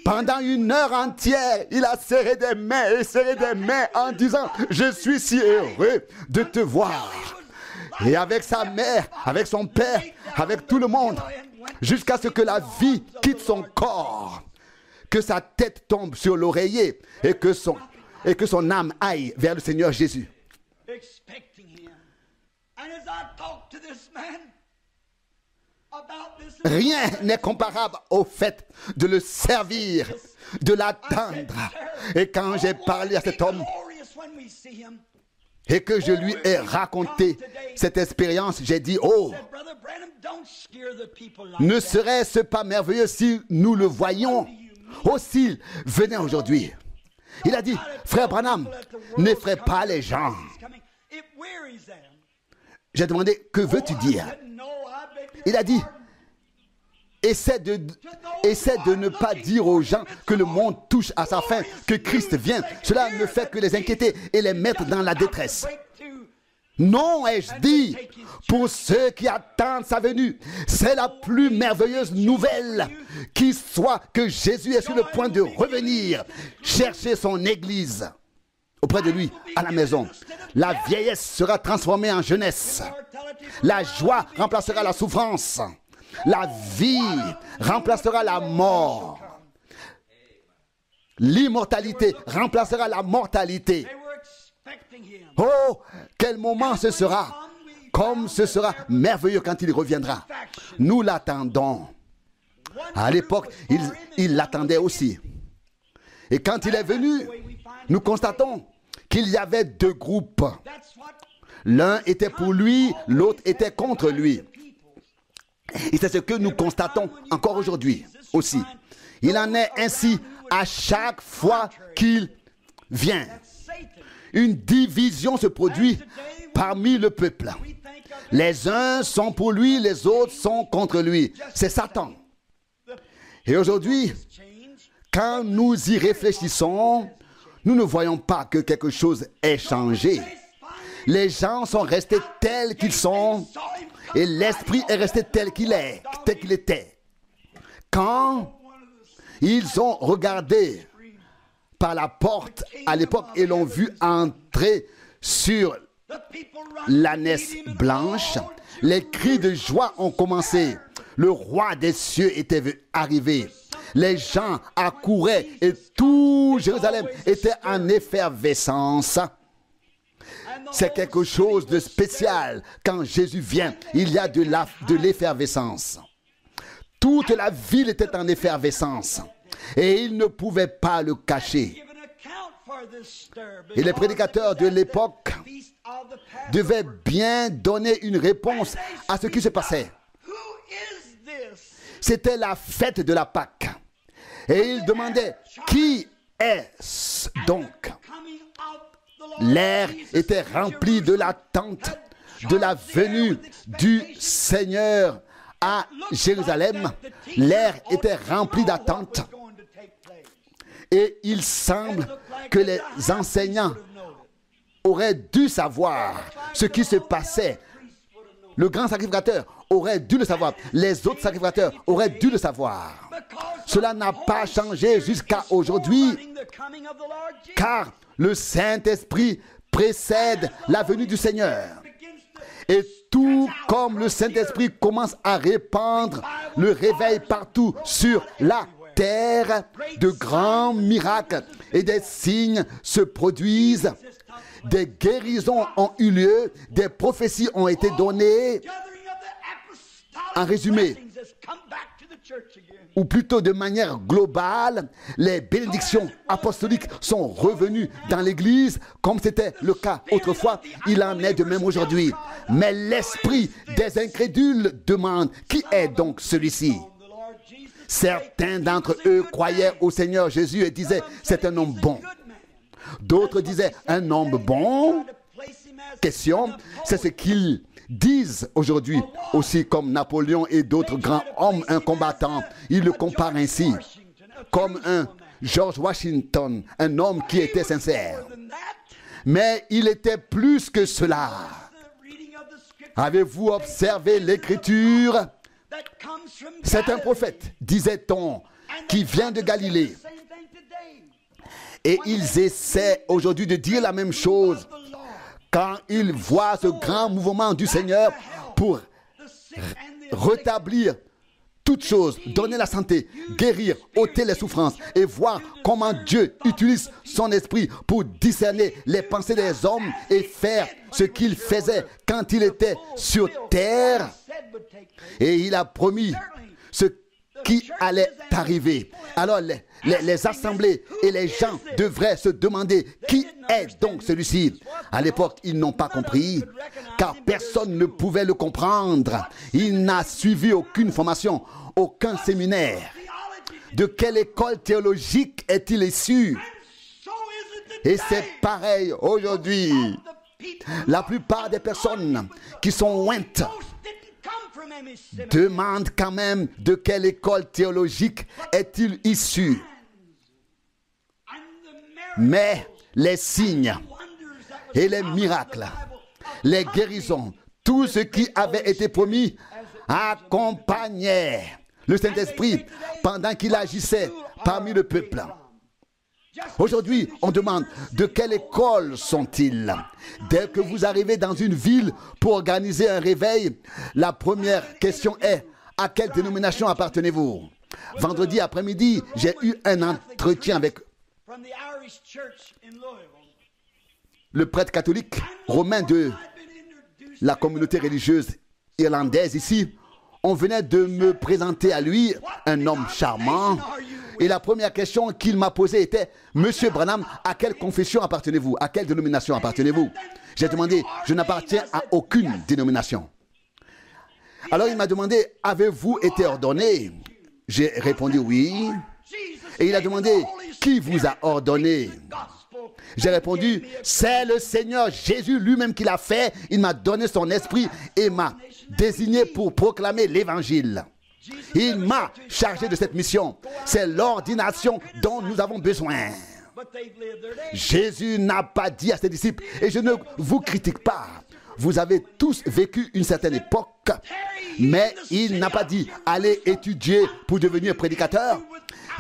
Pendant 1 heure entière, il a serré des mains et serré des mains en disant, je suis si heureux de te voir. Et avec sa mère, avec son père, avec tout le monde, jusqu'à ce que la vie quitte son corps, que sa tête tombe sur l'oreiller et que son âme aille vers le Seigneur Jésus. Rien n'est comparable au fait de le servir, de l'attendre. Et quand j'ai parlé à cet homme et que je lui ai raconté cette expérience, j'ai dit, oh, ne serait-ce pas merveilleux si nous le voyions aussi, venez aujourd'hui. Il a dit, frère Branham, n'effraie pas les gens. J'ai demandé, que veux-tu dire? Il a dit, essaie de ne pas dire aux gens que le monde touche à sa fin, que Christ vient. Cela ne fait que les inquiéter et les mettre dans la détresse. Non, ai-je dit, pour ceux qui attendent sa venue, c'est la plus merveilleuse nouvelle qui soit que Jésus est sur le point de revenir chercher son Église auprès de lui à la maison. La vieillesse sera transformée en jeunesse. La joie remplacera la souffrance. La vie remplacera la mort. L'immortalité remplacera la mortalité. Oh, quel moment ce sera! Comme ce sera merveilleux quand il reviendra. Nous l'attendons. À l'époque, il l'attendait aussi. Et quand il est venu, nous constatons qu'il y avait 2 groupes. L'un était pour lui, l'autre était contre lui. Et c'est ce que nous constatons encore aujourd'hui aussi. Il en est ainsi à chaque fois qu'il vient. Une division se produit parmi le peuple. Les uns sont pour lui, les autres sont contre lui. C'est Satan. Et aujourd'hui, quand nous y réfléchissons, nous ne voyons pas que quelque chose ait changé. Les gens sont restés tels qu'ils sont et l'esprit est resté tel qu'il est, tel qu'il était. Quand ils ont regardé par la porte à l'époque et l'ont vu entrer sur l'ânesse blanche, les cris de joie ont commencé. Le roi des cieux était arrivé. Les gens accouraient et tout Jérusalem était en effervescence. C'est quelque chose de spécial. Quand Jésus vient, il y a de l'effervescence. Toute la ville était en effervescence. Et ils ne pouvaient pas le cacher. Et les prédicateurs de l'époque devaient bien donner une réponse à ce qui se passait. C'était la fête de la Pâque. Et ils demandaient, qui est-ce donc? L'air était rempli de l'attente de la venue du Seigneur à Jérusalem. L'air était rempli d'attente. Et il semble que les enseignants auraient dû savoir ce qui se passait. Le grand sacrificateur aurait dû le savoir. Les autres sacrificateurs auraient dû le savoir. Cela n'a pas changé jusqu'à aujourd'hui, car le Saint-Esprit précède la venue du Seigneur. Et tout comme le Saint-Esprit commence à répandre le réveil partout sur la terre, de grands miracles et des signes se produisent des guérisons ont eu lieu, des prophéties ont été données. En résumé, ou plutôt de manière globale, les bénédictions apostoliques sont revenues dans l'Église, comme c'était le cas autrefois. Il en est de même aujourd'hui. Mais l'esprit des incrédules demande, qui est donc celui-ci? Certains d'entre eux croyaient au Seigneur Jésus et disaient, c'est un homme bon. D'autres disaient, un homme bon? Question, c'est ce qu'ils disent aujourd'hui, aussi comme Napoléon et d'autres grands hommes, un combattant. Ils le comparent ainsi, comme un George Washington, un homme qui était sincère. Mais il était plus que cela. Avez-vous observé l'Écriture? C'est un prophète, disait-on, qui vient de Galilée. Et ils essaient aujourd'hui de dire la même chose quand ils voient ce grand mouvement du Seigneur pour rétablir toutes choses, donner la santé, guérir, ôter les souffrances et voir comment Dieu utilise son esprit pour discerner les pensées des hommes et faire ce qu'il faisait quand il était sur terre. Et il a promis ce qui allait arriver. Alors les assemblées et les gens devraient se demander qui est donc celui-ci. À l'époque, ils n'ont pas compris, car personne ne pouvait le comprendre. Il n'a suivi aucune formation, aucun séminaire. De quelle école théologique est-il issu? Et c'est pareil aujourd'hui. La plupart des personnes qui sont ointes demandent quand même de quelle école théologique est-il issu. Mais les signes et les miracles, les guérisons, tout ce qui avait été promis accompagnait le Saint-Esprit pendant qu'il agissait parmi le peuple. Aujourd'hui, on demande de quelle école sont-ils? Dès que vous arrivez dans une ville pour organiser un réveil, la première question est: à quelle dénomination appartenez-vous? Vendredi après-midi, j'ai eu un entretien avec le prêtre catholique romain de la communauté religieuse irlandaise ici. On venait de me présenter à lui, un homme charmant. Et la première question qu'il m'a posée était: Monsieur Branham, à quelle confession appartenez-vous? À quelle dénomination appartenez-vous? J'ai demandé: je n'appartiens à aucune dénomination. Alors il m'a demandé: avez-vous été ordonné? J'ai répondu oui. Et il a demandé: qui vous a ordonné? J'ai répondu: c'est le Seigneur Jésus lui-même qui l'a fait. Il m'a donné son esprit et m'a désigné pour proclamer l'évangile. Il m'a chargé de cette mission. C'est l'ordination dont nous avons besoin. Jésus n'a pas dit à ses disciples, et je ne vous critique pas, vous avez tous vécu une certaine époque, mais il n'a pas dit allez étudier pour devenir prédicateur.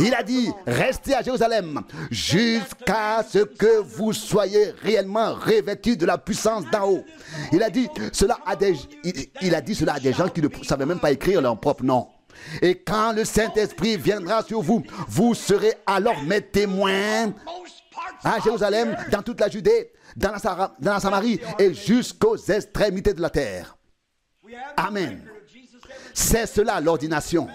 Il a dit restez à Jérusalem jusqu'à ce que vous soyez réellement revêtus de la puissance d'en haut. Il a dit cela à des gens qui ne savaient même pas écrire leur propre nom. Et quand le Saint-Esprit viendra sur vous, vous serez alors mes témoins à Jérusalem, dans toute la Judée, dans la Samarie et jusqu'aux extrémités de la terre. Amen. C'est cela l'ordination.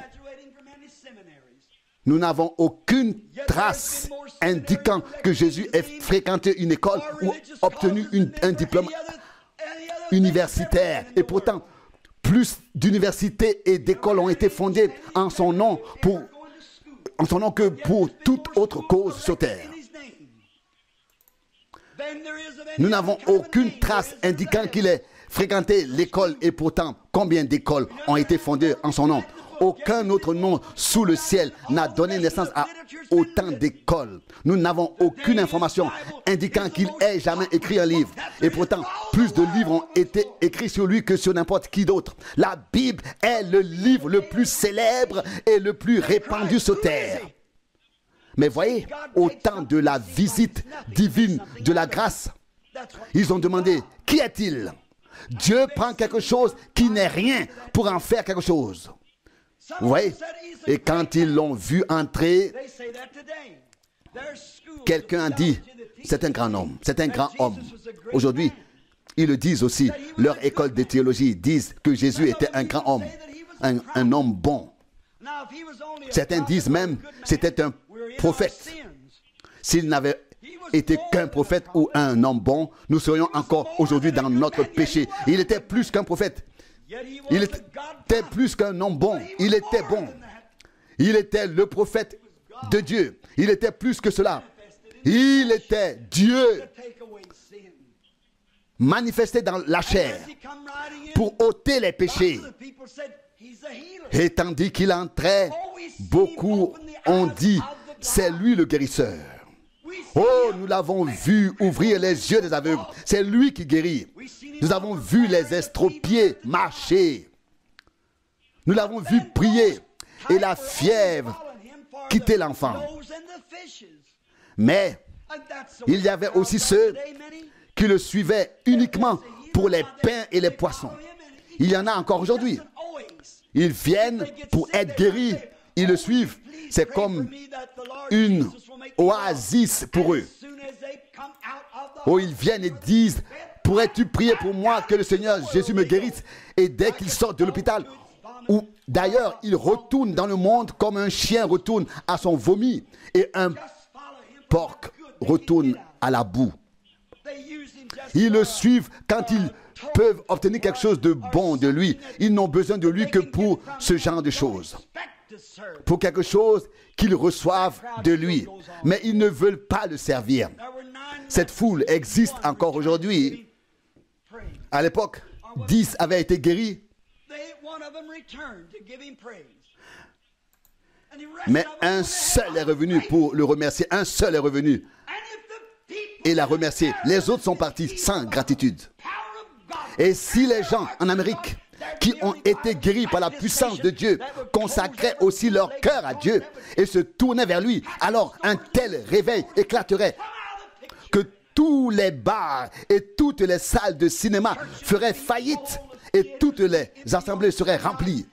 Nous n'avons aucune trace indiquant que Jésus ait fréquenté une école ou obtenu un diplôme universitaire. Et pourtant, plus d'universités et d'écoles ont été fondées en son nom que pour toute autre cause sur terre. Nous n'avons aucune trace indiquant qu'il ait fréquenté l'école et pourtant, combien d'écoles ont été fondées en son nom? Aucun autre nom sous le ciel n'a donné naissance à autant d'écoles. Nous n'avons aucune information indiquant qu'il ait jamais écrit un livre. Et pourtant, plus de livres ont été écrits sur lui que sur n'importe qui d'autre. La Bible est le livre le plus célèbre et le plus répandu sur terre. Mais voyez, au temps de la visite divine de la grâce, ils ont demandé, qui est-il? Dieu prend quelque chose qui n'est rien pour en faire quelque chose. Vous voyez? Et quand ils l'ont vu entrer, quelqu'un a dit, c'est un grand homme, c'est un grand homme. Aujourd'hui, ils le disent aussi. Leur école de théologie disent que Jésus était un grand homme, un homme bon. Certains disent même c'était un prophète. S'il n'avait été qu'un prophète ou un homme bon, nous serions encore aujourd'hui dans notre péché. Il était plus qu'un prophète. Il était plus qu'un homme bon. Il était bon. Il était le prophète de Dieu. Il était plus que cela. Il était Dieu manifesté dans la chair pour ôter les péchés. Et tandis qu'il entrait, beaucoup ont dit, c'est lui le guérisseur. Oh, nous l'avons vu ouvrir les yeux des aveugles. C'est lui qui guérit. Nous avons vu les estropiés marcher. Nous l'avons vu prier. Et la fièvre quitter l'enfant. Mais il y avait aussi ceux qui le suivaient uniquement pour les pains et les poissons. Il y en a encore aujourd'hui. Ils viennent pour être guéris. Ils le suivent. C'est comme une oasis pour eux. Oh, ils viennent et disent, pourrais-tu prier pour moi que le Seigneur Jésus me guérisse? Et dès qu'ils sortent de l'hôpital, ou d'ailleurs, ils retournent dans le monde comme un chien retourne à son vomi et un porc retourne à la boue. Ils le suivent quand ils peuvent obtenir quelque chose de bon de lui. Ils n'ont besoin de lui que pour ce genre de choses. Pour quelque chose qu'ils reçoivent de lui. Mais ils ne veulent pas le servir. Cette foule existe encore aujourd'hui. À l'époque, 10 avaient été guéris. Mais un seul est revenu pour le remercier. Un seul est revenu. Et l'a remercié. Les autres sont partis sans gratitude. Et si les gens en Amérique qui ont été guéris par la puissance de Dieu consacraient aussi leur cœur à Dieu et se tournaient vers lui, alors un tel réveil éclaterait que tous les bars et toutes les salles de cinéma feraient faillite et toutes les assemblées seraient remplies.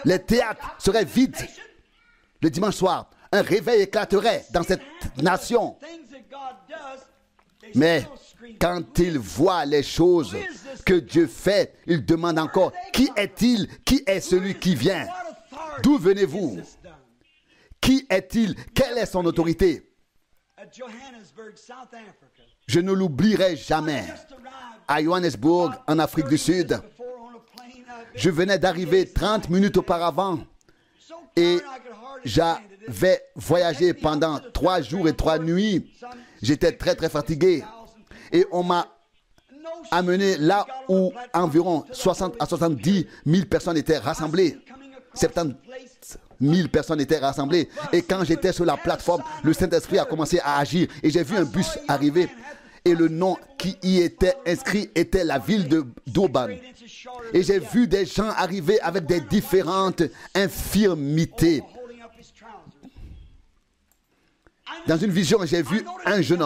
Les théâtres seraient vides. Le dimanche soir, un réveil éclaterait dans cette nation. Mais quand ils voient les choses que Dieu fait, ils demandent encore, qui est-il? Qui est celui qui vient? D'où venez-vous? Qui est-il? Quelle est son autorité? Je ne l'oublierai jamais. À Johannesburg, en Afrique du Sud, je venais d'arriver 30 minutes auparavant et j'avais voyagé pendant 3 jours et 3 nuits. J'étais très très fatigué et on m'a amené là où environ 60 à 70 000 personnes étaient rassemblées. 70 000 personnes étaient rassemblées. Et quand j'étais sur la plateforme, le Saint-Esprit a commencé à agir. Et j'ai vu un bus arriver. Et le nom qui y était inscrit était la ville de Durban. Et j'ai vu des gens arriver avec des différentes infirmités. Dans une vision, j'ai vu un jeune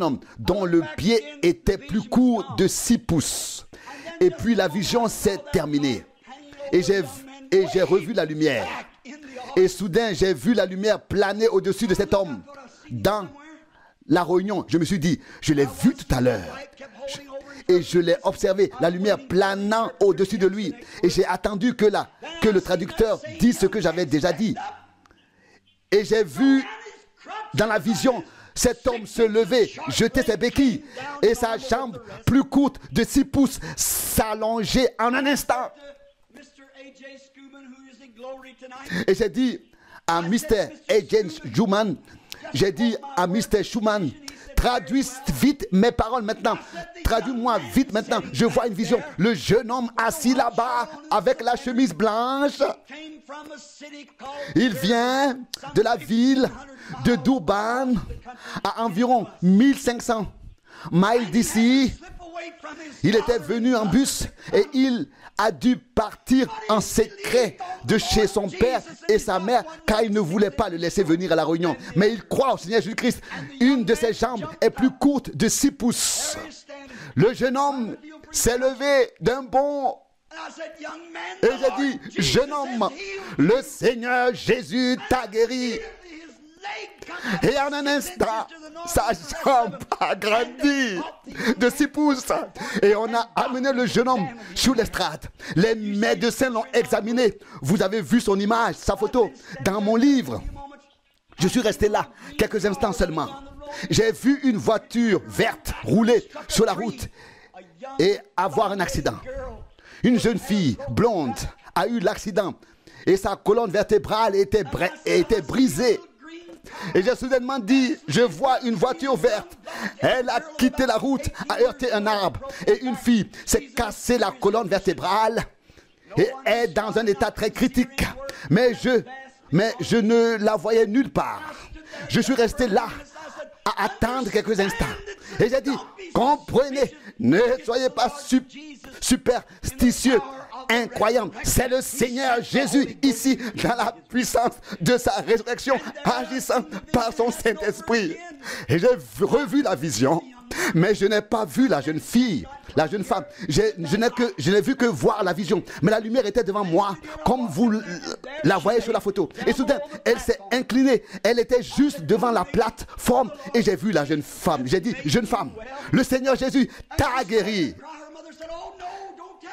homme dont le pied était plus court de 6 pouces. Et puis la vision s'est terminée. Et j'ai revu la lumière. Et soudain, j'ai vu la lumière planer au-dessus de cet homme. Dans la réunion, je me suis dit, je l'ai vu tout à l'heure. Et je l'ai observé, la lumière planant au-dessus de lui. Et j'ai attendu que le traducteur dise ce que j'avais déjà dit. Et j'ai vu dans la vision cet homme se lever, jeter ses béquilles et sa jambe plus courte de 6 pouces s'allonger en un instant. Et j'ai dit à Mr. A.J. Schumann, traduis vite mes paroles maintenant. Traduis-moi vite maintenant. Je vois une vision. Le jeune homme assis là-bas avec la chemise blanche. Il vient de la ville de Durban à environ 1500 miles d'ici. Il était venu en bus et il a dû partir en secret de chez son père et sa mère car il ne voulait pas le laisser venir à la réunion. Mais il croit au Seigneur Jésus-Christ. Une de ses jambes est plus courte de 6 pouces. Le jeune homme s'est levé d'un bond. Et j'ai dit, jeune homme, le Seigneur Jésus t'a guéri. Et en un instant, sa jambe a grandi de 6 pouces. Et on a amené le jeune homme sur l'estrade. Les médecins l'ont examiné. Vous avez vu son image, sa photo, dans mon livre. Je suis resté là quelques instants seulement. J'ai vu une voiture verte rouler sur la route et avoir un accident. Une jeune fille blonde a eu l'accident et sa colonne vertébrale était brisée. Et j'ai soudainement dit, je vois une voiture verte. Elle a quitté la route, a heurté un arbre. Et une fille s'est cassée la colonne vertébrale et est dans un état très critique. Mais je ne la voyais nulle part. Je suis resté là à attendre quelques instants. Et j'ai dit, comprenez, ne soyez pas superstitieux, incroyants. C'est le Seigneur Jésus ici, dans la puissance de sa résurrection, agissant par son Saint-Esprit. Et j'ai revu la vision, mais je n'ai pas vu la jeune fille, la jeune femme. Je n'ai vu que voir la vision. Mais la lumière était devant moi, comme vous la voyez sur la photo. Et soudain, elle s'est inclinée. Elle était juste devant la plateforme. Et j'ai vu la jeune femme. J'ai dit, jeune femme, le Seigneur Jésus t'a guérie.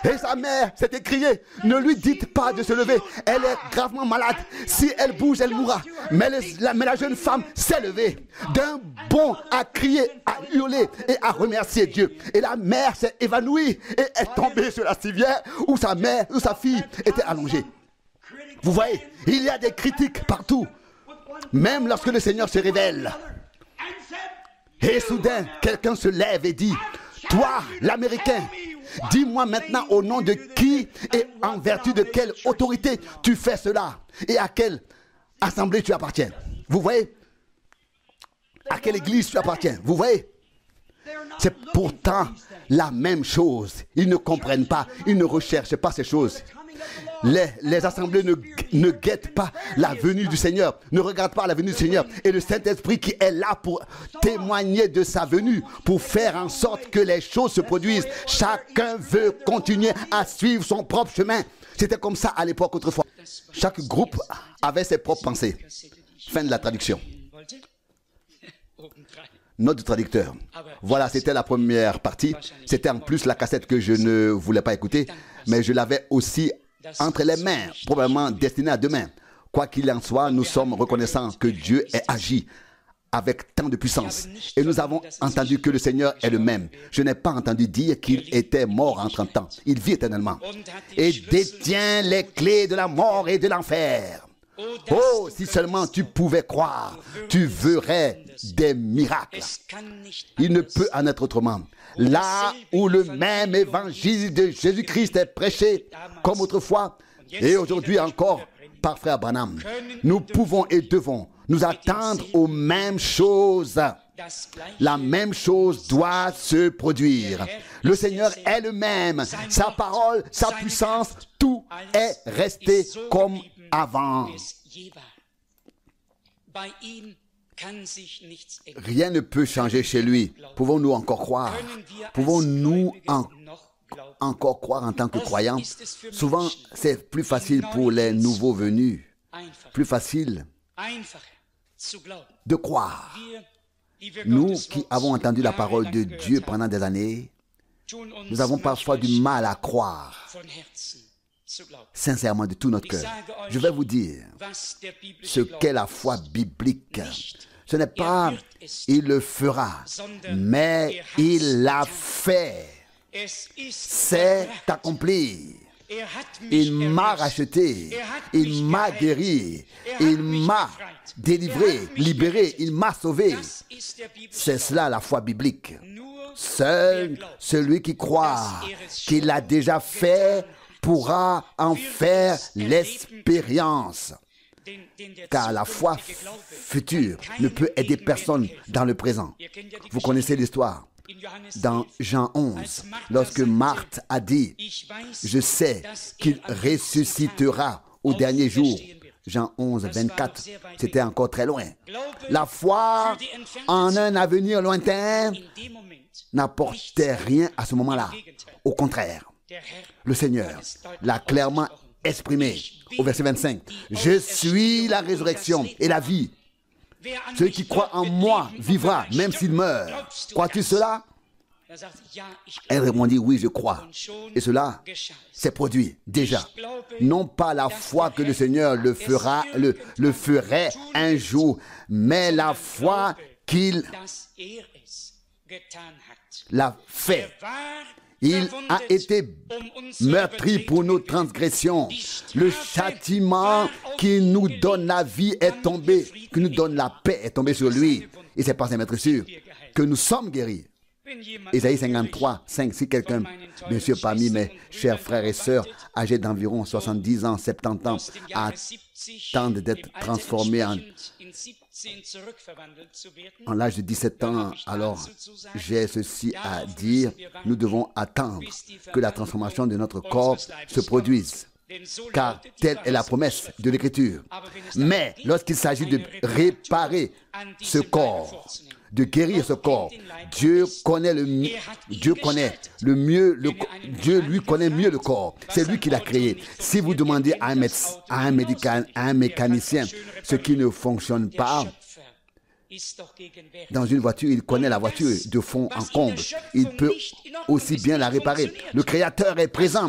Et sa mère s'est écriée, ne lui dites pas de se lever, elle est gravement malade. Si elle bouge, elle mourra. Mais la jeune femme s'est levée, d'un bond a crié, a hurlé et a remercié Dieu. Et la mère s'est évanouie et est tombée sur la civière où sa mère, où sa fille était allongée. Vous voyez, il y a des critiques partout, même lorsque le Seigneur se révèle. Et soudain, quelqu'un se lève et dit, toi, l'Américain, dis-moi maintenant au nom de qui et en vertu de quelle autorité tu fais cela et à quelle assemblée tu appartiens. Vous voyez? À quelle église tu appartiens. Vous voyez? C'est pourtant la même chose. Ils ne comprennent pas, ils ne recherchent pas ces choses. Les assemblées ne guettent pas la venue du Seigneur, ne regardent pas la venue du Seigneur. Et le Saint-Esprit qui est là pour témoigner de sa venue, pour faire en sorte que les choses se produisent. Chacun veut continuer à suivre son propre chemin. C'était comme ça à l'époque autrefois. Chaque groupe avait ses propres pensées. Fin de la traduction. Notre traducteur. Voilà, c'était la première partie. C'était en plus la cassette que je ne voulais pas écouter, mais je l'avais aussi entre les mains, probablement destinée à demain. Quoi qu'il en soit, nous sommes reconnaissants que Dieu ait agi avec tant de puissance. Et nous avons entendu que le Seigneur est le même. Je n'ai pas entendu dire qu'il était mort en 30 ans. Il vit éternellement. Et détient les clés de la mort et de l'enfer. Oh, si seulement tu pouvais croire, tu verrais des miracles. Il ne peut en être autrement. Là où le même évangile de Jésus-Christ est prêché, comme autrefois, et aujourd'hui encore par frère Branham, nous pouvons et devons nous attendre aux mêmes choses. La même chose doit se produire. Le Seigneur est le même. Sa parole, sa puissance, tout est resté comme avant. Rien ne peut changer chez lui. Pouvons-nous encore croire? Pouvons-nous encore croire en tant que croyants? Souvent, c'est plus facile pour les nouveaux venus. Plus facile de croire. Nous qui avons entendu la parole de Dieu pendant des années, nous avons parfois du mal à croire sincèrement de tout notre cœur. Je vais vous dire ce qu'est la foi biblique. Ce n'est pas « il le fera », mais « il l'a fait ». C'est accompli. Il m'a racheté, il m'a guéri, il m'a délivré, libéré, il m'a sauvé. C'est cela la foi biblique. Seul celui qui croit qu'il l'a déjà fait pourra en faire l'expérience. Car la foi future ne peut aider personne dans le présent. Vous connaissez l'histoire. Dans Jean 11, lorsque Marthe a dit « Je sais qu'il ressuscitera au dernier jour », Jean 11, 24, c'était encore très loin. La foi en un avenir lointain n'apportait rien à ce moment-là. Au contraire, le Seigneur l'a clairement exprimé au verset 25. « Je suis la résurrection et la vie. Celui qui croit en moi vivra, même s'il meurt. Crois-tu cela? Elle répondit, oui, je crois. Et cela s'est produit déjà. Non pas la foi que le Seigneur le ferait un jour, mais la foi qu'il l'a fait. Il a été meurtri pour nos transgressions. Le châtiment qui nous donne la vie est tombé, qui nous donne la paix est tombé sur lui. Et c'est par ses maîtres sûrs que nous sommes guéris. Isaïe 53, 5, si quelqu'un, bien sûr parmi mes chers frères et sœurs, âgés d'environ 70 ans, 70 ans, attendent d'être transformés en l'âge de 17 ans, alors j'ai ceci à dire, nous devons attendre que la transformation de notre corps se produise. Car telle est la promesse de l'Écriture. Mais lorsqu'il s'agit de réparer ce corps, de guérir ce corps, Dieu lui connaît mieux le corps. C'est lui qui l'a créé. Si vous demandez à un mécanicien ce qui ne fonctionne pas, dans une voiture, il connaît la voiture de fond en comble. Il peut aussi bien la réparer. Le Créateur est présent.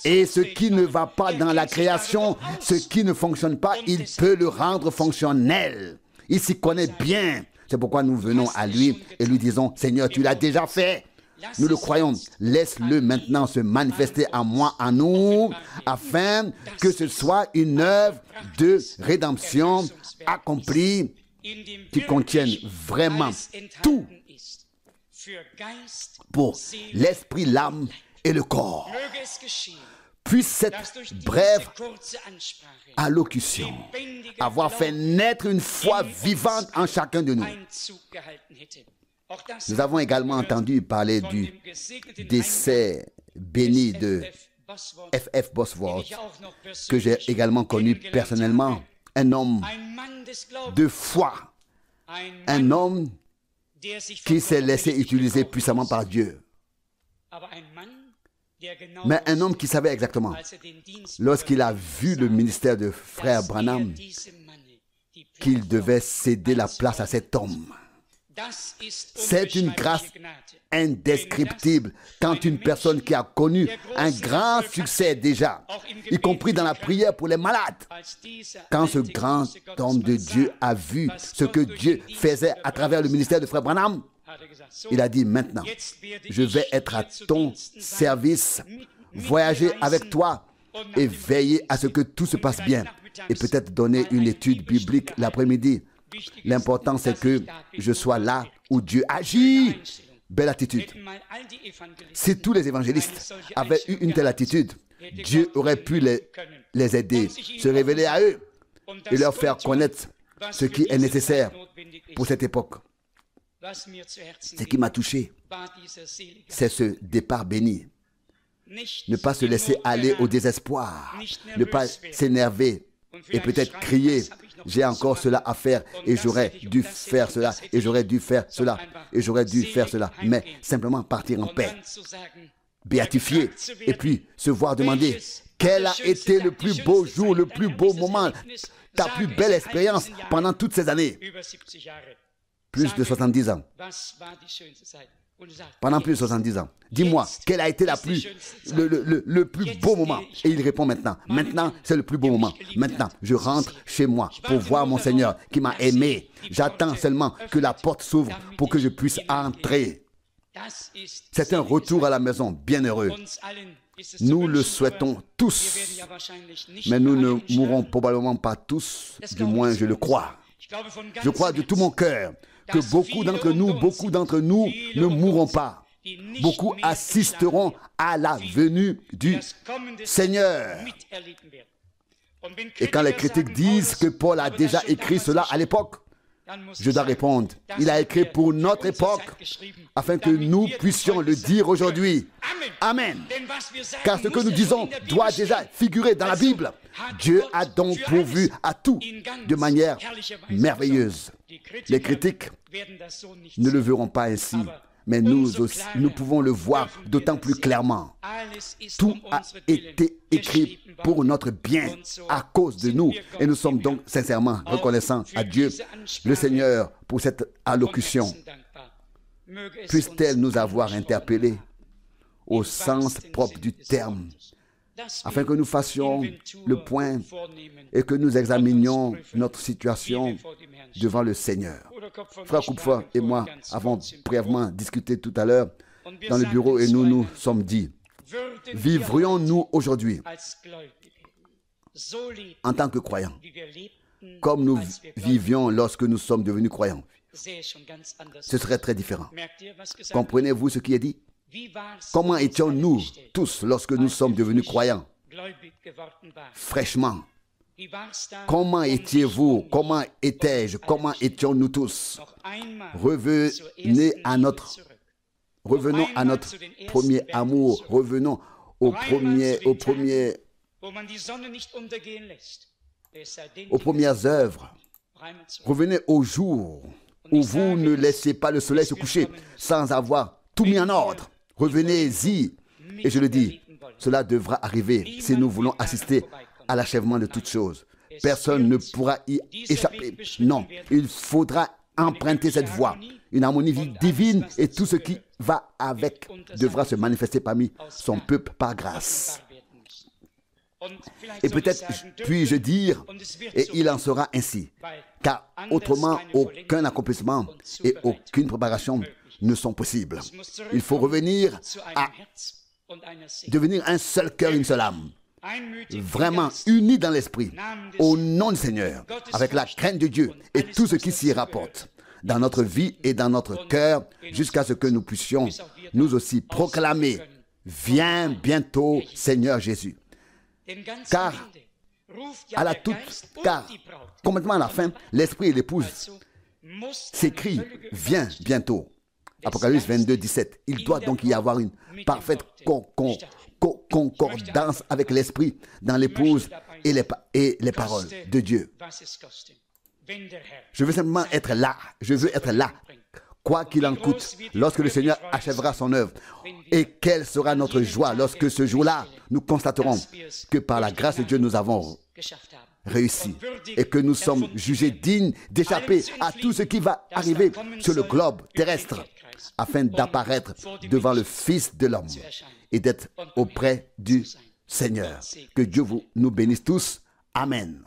Et ce qui ne va pas dans la création, ce qui ne fonctionne pas, il peut le rendre fonctionnel. Il s'y connaît bien. C'est pourquoi nous venons à lui et lui disons, Seigneur, tu l'as déjà fait. Nous le croyons. Laisse-le maintenant se manifester en moi, en nous, afin que ce soit une œuvre de rédemption accomplie qui contienne vraiment tout pour l'esprit, l'âme et le corps. Puisse cette brève allocution avoir fait naître une foi vivante en chacun de nous. Nous avons également entendu parler du décès béni de F.F. Bosworth, que j'ai également connu personnellement. Un homme de foi, un homme qui s'est laissé utiliser puissamment par Dieu. Mais un homme qui savait exactement, lorsqu'il a vu le ministère de frère Branham, qu'il devait céder la place à cet homme. C'est une grâce indescriptible quand une personne qui a connu un grand succès déjà, y compris dans la prière pour les malades, quand ce grand homme de Dieu a vu ce que Dieu faisait à travers le ministère de frère Branham, il a dit, maintenant, je vais être à ton service, voyager avec toi et veiller à ce que tout se passe bien. Et peut-être donner une étude biblique l'après-midi. L'important, c'est que je sois là où Dieu agit. Belle attitude. Si tous les évangélistes avaient eu une telle attitude, Dieu aurait pu les aider, se révéler à eux et leur faire connaître ce qui est nécessaire pour cette époque. Ce qui m'a touché, c'est ce départ béni. Ne pas se laisser aller au désespoir, ne pas s'énerver et peut-être crier, j'ai encore cela à faire et j'aurais dû faire cela et j'aurais dû faire cela et j'aurais dû faire cela, mais simplement partir en paix, béatifié et puis se voir demander quel a été le plus beau jour, le plus beau moment, ta plus belle expérience pendant toutes ces années. Plus de 70 ans. Pendant plus de 70 ans. Dis-moi, quel a été le plus beau moment? Et il répond maintenant. Maintenant, c'est le plus beau moment. Maintenant, je rentre chez moi pour voir mon Seigneur qui m'a aimé. J'attends seulement que la porte s'ouvre pour que je puisse entrer. C'est un retour à la maison bienheureux. Nous le souhaitons tous. Mais nous ne mourrons probablement pas tous. Du moins, je le crois. Je crois de tout mon cœur que beaucoup d'entre nous ne mourront pas. Beaucoup assisteront à la venue du Seigneur. Et quand les critiques disent que Paul a déjà écrit cela à l'époque, je dois répondre, il a écrit pour notre époque, afin que nous puissions le dire aujourd'hui. Amen. Car ce que nous disons doit déjà figurer dans la Bible. Dieu a donc pourvu à tout de manière merveilleuse. Les critiques ne le verront pas ainsi, Mais nous aussi, nous pouvons le voir d'autant plus clairement. Tout a été écrit pour notre bien à cause de nous. Et nous sommes donc sincèrement reconnaissants à Dieu, le Seigneur, pour cette allocution. Puisse-t-elle nous avoir interpellés au sens propre du terme, afin que nous fassions le point et que nous examinions notre situation devant le Seigneur. Frère Kupfer et moi avons brièvement discuté tout à l'heure dans le bureau et nous nous sommes dit, vivrions-nous aujourd'hui en tant que croyants, comme nous vivions lorsque nous sommes devenus croyants? Ce serait très différent. Comprenez-vous ce qui est dit? Comment étions-nous tous lorsque nous sommes devenus croyants? Fraîchement. Comment étiez-vous? Comment étais-je? Comment étions-nous tous? Revenons à notre premier amour. Revenons aux premières œuvres. Revenez au jour où vous ne laissez pas le soleil se coucher sans avoir tout mis en ordre. Revenez-y. Et je le dis, cela devra arriver si nous voulons assister à l'achèvement de toutes choses. Personne ne pourra y échapper. Non, il faudra emprunter cette voie. Une harmonie divine et tout ce qui va avec devra se manifester parmi son peuple par grâce. Et peut-être puis-je dire, et il en sera ainsi, car autrement aucun accomplissement et aucune préparation ne sont possibles. Il faut revenir à devenir un seul cœur, une seule âme, vraiment unis dans l'esprit, au nom du Seigneur, avec la crainte de Dieu et tout ce qui s'y rapporte, dans notre vie et dans notre cœur, jusqu'à ce que nous puissions nous aussi proclamer, viens bientôt Seigneur Jésus. Car complètement à la fin, l'esprit et l'épouse s'écrient, viens bientôt. Apocalypse 22, 17. Il doit donc y avoir une parfaite concordance avec l'esprit dans l'épouse et les paroles de Dieu. Je veux simplement être là. Je veux être là. Quoi qu'il en coûte, lorsque le Seigneur achèvera son œuvre. Et quelle sera notre joie lorsque ce jour-là, nous constaterons que par la grâce de Dieu, nous avons réussi et que nous sommes jugés dignes d'échapper à tout ce qui va arriver sur le globe terrestre afin d'apparaître devant le Fils de l'homme et d'être auprès du Seigneur. Que Dieu nous bénisse tous. Amen.